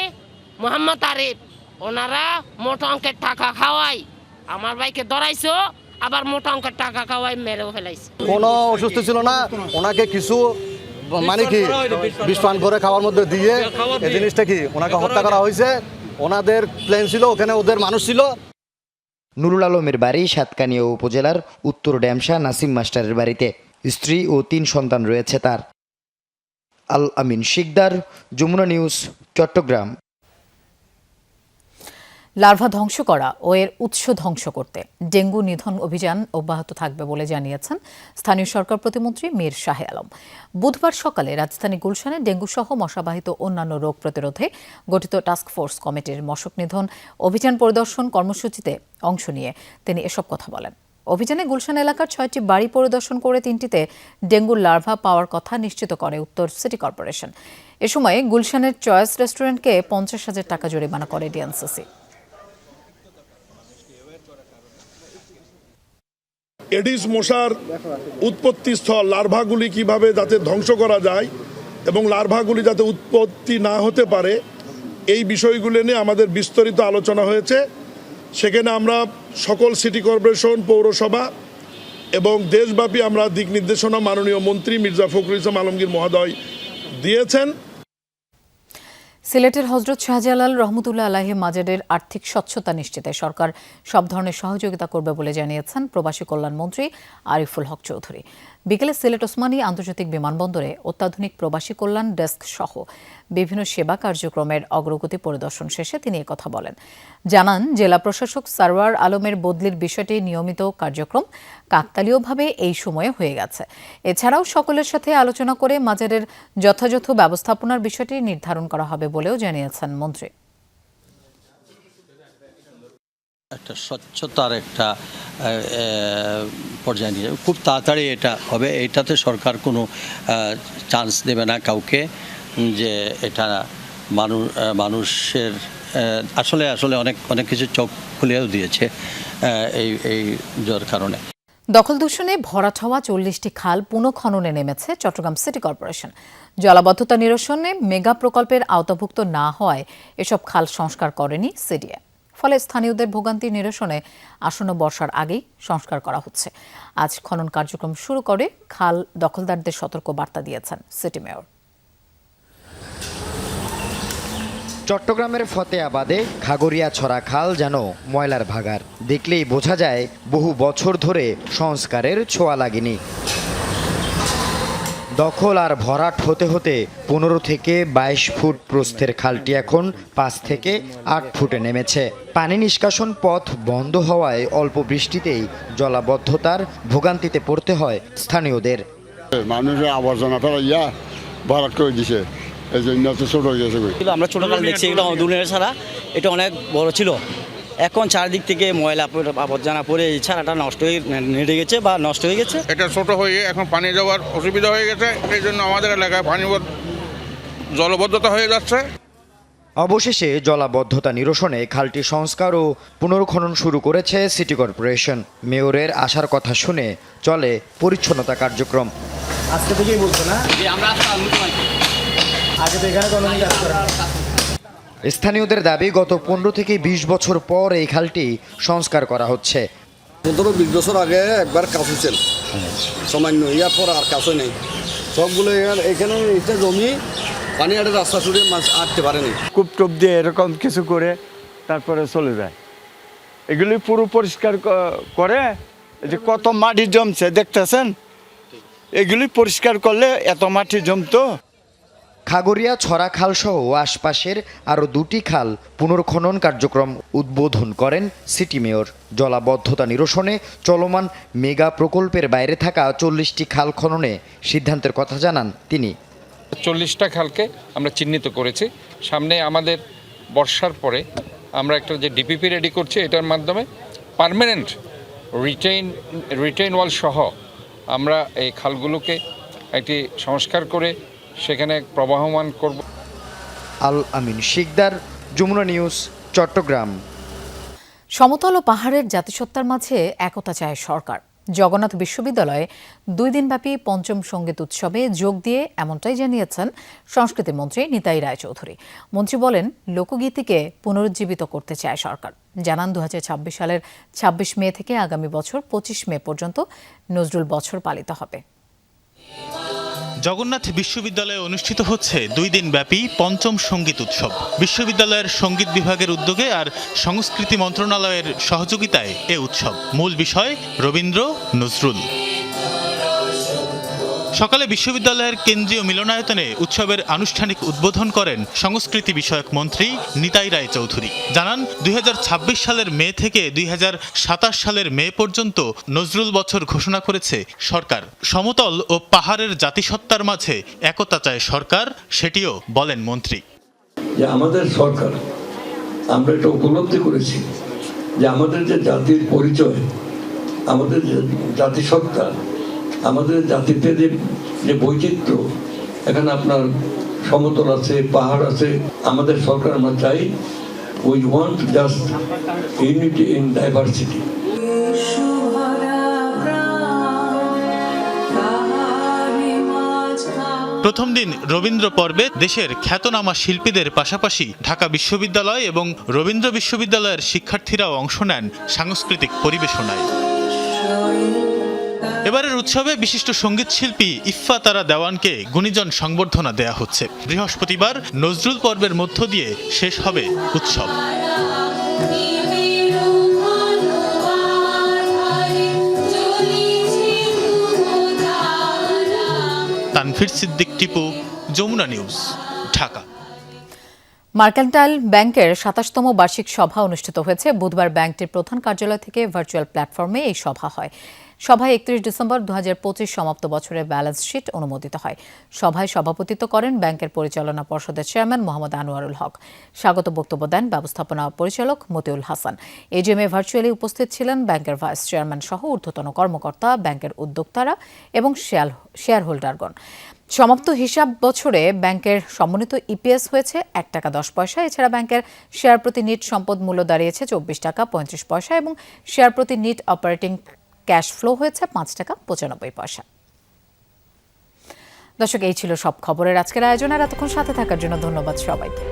মোহাম্মদ আরিফ, ওনারা মোটা অঙ্কের টাকা খাওয়াই আমার ভাইকে ধরাইছো, আবার মোটা অঙ্কের টাকা খাওয়াই মেরেও ফেলাইছে। কোনো অসুস্থ ছিল না, ওনাকে কিছু মানে কি বিষ পান করে খাওয়ার মধ্যে দিয়ে এই জিনিসটা কি ওনাকে হত্যা করা হয়েছে। ওনাদের প্লেন ছিল, ওখানে ওদের মানুষ ছিল। নুরুল আলমের বাড়ি সাতকানিয়া উপজেলার উত্তর ড্যামসা নাসিম মাস্টারের বাড়িতে। স্ত্রী ও 3 সন্তান রয়েছে তার। আল আমিন শিকদার, যমুনা নিউজ, চট্টগ্রাম। লার্ভা ধ্বংস করা ও এর উৎস ধ্বংস করতে ডেঙ্গু নিধন অভিযান অব্যাহত থাকবে বলে জানিয়েছেন স্থানীয় সরকার প্রতিমন্ত্রী মীর শাহে আলম। বুধবার সকালে রাজধানী গুলশানে ডেঙ্গু সহ মশাবাহিত অন্যান্য রোগ প্রতিরোধে গঠিত টাস্কফোর্স কমিটির মশক নিধন অভিযান পরিদর্শন কর্মসূচিতে অংশ নিয়ে তিনি এসব কথা বলেন। অভিযানে গুলশান এলাকার 6টি বাড়ি পরিদর্শন করে 3টিতে ডেঙ্গুর লার্ভা পাওয়ার কথা নিশ্চিত করে উত্তর সিটি কর্পোরেশন। এ সময় গুলশানের চয়েস রেস্টুরেন্টকে 50,000 টাকা জরিমানা করে ডিএনসিসি। এডিস মশার উৎপত্তি স্থল লার্ভাগুলি কিভাবে যাতে ধ্বংস করা যায় এবং লার্ভাগুলি যাতে উৎপত্তি না হতে পারে, এই বিষয়গুলো নিয়ে আমাদের বিস্তারিত আলোচনা হয়েছে। সেখানে আমরা সকল সিটি কর্পোরেশন, পৌরসভা এবং দেশব্যাপী আমরা দিক নির্দেশনা মাননীয় মন্ত্রী মির্জা ফখরুল ইসলাম আলমগীর মহোদয় দিয়েছেন। সিলেটের হযরত শাহজালাল রহমতুল্লাহ আলাইহি মাজারের আর্থিক স্বচ্ছতা নিশ্চিতে সরকার সব ধরনের সহযোগিতা করবে বলে জানিয়েছেন প্রবাসী কল্যাণ মন্ত্রী আরিফুল হক চৌধুরী। বিকেলে সিলেট ওসমানী আন্তর্জাতিক বিমানবন্দরে অত্যাধুনিক প্রবাসী কল্যাণ ডেস্ক সহ বিভিন্ন সেবা কার্যক্রমের অগ্রগতি পরিদর্শন শেষে তিনি একথা বলেন। জানান, জেলা প্রশাসক সারওয়ার আলমের বদলির বিষয়টি নিয়মিত কার্যক্রম কাকতালীয়ভাবে এই সময়ে হয়ে গেছে। এছাড়াও সকলের সাথে আলোচনা করে মাজারের যথাযথ ব্যবস্থাপনার বিষয়টি নির্ধারণ করা হবে বলেও জানিয়েছেন মন্ত্রী। একটা স্বচ্ছতার একটা পর্যায়ে নিয়ে খুব তাড়াতাড়ি এটা হবে। এইটাতে সরকার কোনো চান্স দেবে না কাউকে যে এটা মানুষের আসলে অনেক কিছু চোখ খুলেও দিয়েছে এই যার কারণে। দখল দূষণে ভরাট হওয়া 40টি খাল পুনঃখননে নেমেছে চট্টগ্রাম সিটি কর্পোরেশন। জলাবদ্ধতা নিরসনে মেগা প্রকল্পের আওতাভুক্ত না হওয়ায় এসব খাল সংস্কার করেনি সিডিএ। ফলে স্থানীয়দের ভোগান্তি নিরসনে আসন্ন বর্ষার আগেই সংস্কার করা হচ্ছে। আজ খনন কার্যক্রম শুরু করে খাল দখলদারদের সতর্ক বার্তা দিয়েছেন সিটি মেয়র। চট্টগ্রামের ফতেয়াবাদে খাগড়িয়া ছড়া খাল যেন ময়লার ভাগার। দেখলেই বোঝা যায় বহু বছর ধরে সংস্কারের ছোঁয়া লাগেনি। দখল আর ভরাট হতে হতে 15 থেকে 22 ফুট প্রস্থের খালটি এখন 5 থেকে 8 ফুটে নেমেছে। পানি নিষ্কাশন পথ বন্ধ হওয়ায় অল্প বৃষ্টিতেই জলাবদ্ধতার ভোগান্তিতে পড়তে হয় স্থানীয়দের। মানুষের আবর্জনা ফেলাইয়া ভরাট করে দিছে, এই জন্য তো ছোট হয়ে গেছে। আমরা ছোটকাল দেখছি এগুলো দুনিয়ার ছাড়া এটা অনেক বড় ছিল। এখন চারদিক থেকে ময়লা আবর্জনা পড়ে এই ছাড়াটা নষ্ট হয়ে নেড়ে গেছে বা নষ্ট হয়ে গেছে। এটা ছোট হয়ে এখন পানি যাওয়ার অসুবিধা হয়ে গেছে, এই জন্য আমাদের এলাকায় পানি জলবদ্ধতা হয়ে যাচ্ছে। অবশেষে জলাবদ্ধতা নিরসনে খালটি সংস্কার ও পুনর্খনন শুরু করেছে সিটি কর্পোরেশন। মেয়রের আসার কথা শুনে চলে পরিচ্ছন্নতা কার্যক্রম। আজকে থেকেই বলছো না আগে তো এখানে কোনো কাজ করে না। স্থানীয়দের দাবি, গত 15 থেকে 20 বছর পর এই খালটি সংস্কার করা হচ্ছে। 15-20 বছর আগে একবার কাজ হয়েছিল সামান্য, ইয়ার পর আর কাজও নেই। সবগুলো এখানে এটা জমি পানি একটা রাস্তা ছুটে মাছ আটতে পারেনি। কূপ টুপ দিয়ে এরকম কিছু করে তারপরে চলে যায়। এগুলি পুরো পরিষ্কার করে যে কত মাটি জমছে দেখতেছেন, এগুলি পরিষ্কার করলে এত মাটি জমতো। খাগড়িয়া ছড়া খাল সহ আশপাশের আরও 2টি খাল পুনর্খনন কার্যক্রম উদ্বোধন করেন সিটি মেয়র। জলাবদ্ধতা নিরসনে চলমান মেগা প্রকল্পের বাইরে থাকা 40টি খাল খননে সিদ্ধান্তের কথা জানান তিনি। 40টা খালকে আমরা চিহ্নিত করেছি। সামনে আমাদের বর্ষার পরে আমরা একটা যে ডিপিপি রেডি করছি, এটার মাধ্যমে পার্মানেন্ট রিটেইন ওয়াল সহ আমরা এই খালগুলোকে একটি সংস্কার করে সেখানে প্রবাহমান করব। আল আমিন শিকদার, যমুনা নিউজ, চট্টগ্রাম। সমতল ও পাহাড়ের জাতিসত্তার মাঝে একতা চায় সরকার। জগন্নাথ বিশ্ববিদ্যালয়ে 2 দিনব্যাপী পঞ্চম সঙ্গীত উৎসবে যোগ দিয়ে এমনটাই জানিয়েছেন সংস্কৃতি মন্ত্রী নিতাই রায়চৌধুরী। মন্ত্রী বলেন, লোকগীতিকে পুনরুজ্জীবিত করতে চায় সরকার। জানান 2026 সালের 26 মে থেকে আগামী বছর 25 মে পর্যন্ত নজরুল বছর পালিত হবে। জগন্নাথ বিশ্ববিদ্যালয়ে অনুষ্ঠিত হচ্ছে 2 দিন ব্যাপী পঞ্চম সঙ্গীত উৎসব। বিশ্ববিদ্যালয়ের সঙ্গীত বিভাগের উদ্যোগে আর সংস্কৃতি মন্ত্রণালয়ের সহযোগিতায় এ উৎসব। মূল বিষয় রবীন্দ্র, নজরুল। সকালে বিশ্ববিদ্যালয়ের কেন্দ্রীয় মিলনায়তনে উৎসবের আনুষ্ঠানিক উদ্বোধন করেন সংস্কৃতি বিষয়ক মন্ত্রী নিতাই রায়চৌধুরী। জানান, 2026 সালের মে থেকে 2027 সালের মে পর্যন্ত নজরুল বছর ঘোষণা করেছে সরকার। সমতল ও পাহাড়ের জাতিসত্তার মাঝে একতা চায় সরকার, সেটিও বলেন মন্ত্রী। যে আমাদের সরকার, আমরা এটা উপলব্ধি করেছি যে আমাদের যে জাতির পরিচয়, আমাদের যে জাতিসত্তা, আমাদের জাতিতে যে বৈচিত্র্য, এখানে আপনার সমতল আছে, পাহাড় আছে। আমাদের সরকার আমরা চাই, we want just unity in diversity. প্রথম দিন রবীন্দ্র পর্বে দেশের খ্যাতনামা শিল্পীদের পাশাপাশি ঢাকা বিশ্ববিদ্যালয় এবং রবীন্দ্র বিশ্ববিদ্যালয়ের শিক্ষার্থীরাও অংশ নেন সাংস্কৃতিক পরিবেশনায়। এবারের উৎসবে বিশিষ্ট সঙ্গীত শিল্পী ইফফা তারা দেওয়ানকে গুণীজন সংবর্ধনা দেয়া হচ্ছে। বৃহস্পতিবার নজরুল পর্বের মধ্য দিয়ে শেষ হবে উৎসব। তানভীর সিদ্দিক টিপু, যমুনা নিউজ, ঢাকা। মার্কেন্টাইল ব্যাংকের 27তম বার্ষিক সভা অনুষ্ঠিত হয়েছে। বুধবার ব্যাংকটির প্রধান কার্যালয় থেকে ভার্চুয়াল প্ল্যাটফর্মে এই সভা হয়। সভায় 31 ডিসেম্বর 2025 সমাপ্ত বছরের ব্যালেন্স শিট অনুমোদিত হয়। সভায় সভাপতিত্ব করেন ব্যাংকের পরিচালনা পর্ষদের চেয়ারম্যান মোহাম্মদ আনোয়ারুল হক। স্বাগত বক্তব্য দেন ব্যবস্থাপনা পরিচালক মতিউল হাসান। এজিএমে ভার্চুয়ালি উপস্থিত ছিলেন ব্যাংকের ভাইস চেয়ারম্যান সহ ঊর্ধ্বতন কর্মকর্তা, ব্যাংকের উদ্যোক্তারা এবং শেয়ার হোল্ডারগণ। সমাপ্ত হিসাব বছরে ব্যাংকের সমন্বিত ইপিএস হয়েছে 1 টাকা 10 পয়সা। এছাড়া ব্যাংকের শেয়ার প্রতি নিট সম্পদ মূল্য দাঁড়িয়েছে 24 টাকা 35 পয়সা এবং শেয়ার প্রতি নিট অপারেটিং ক্যাশ ফ্লো হয়েছে 5 টাকা 95 পয়সা। দর্শক, এই ছিল সব খবরের আজকের আয়োজন। আর এতক্ষণ সাথে থাকার জন্য ধন্যবাদ সবাইকে।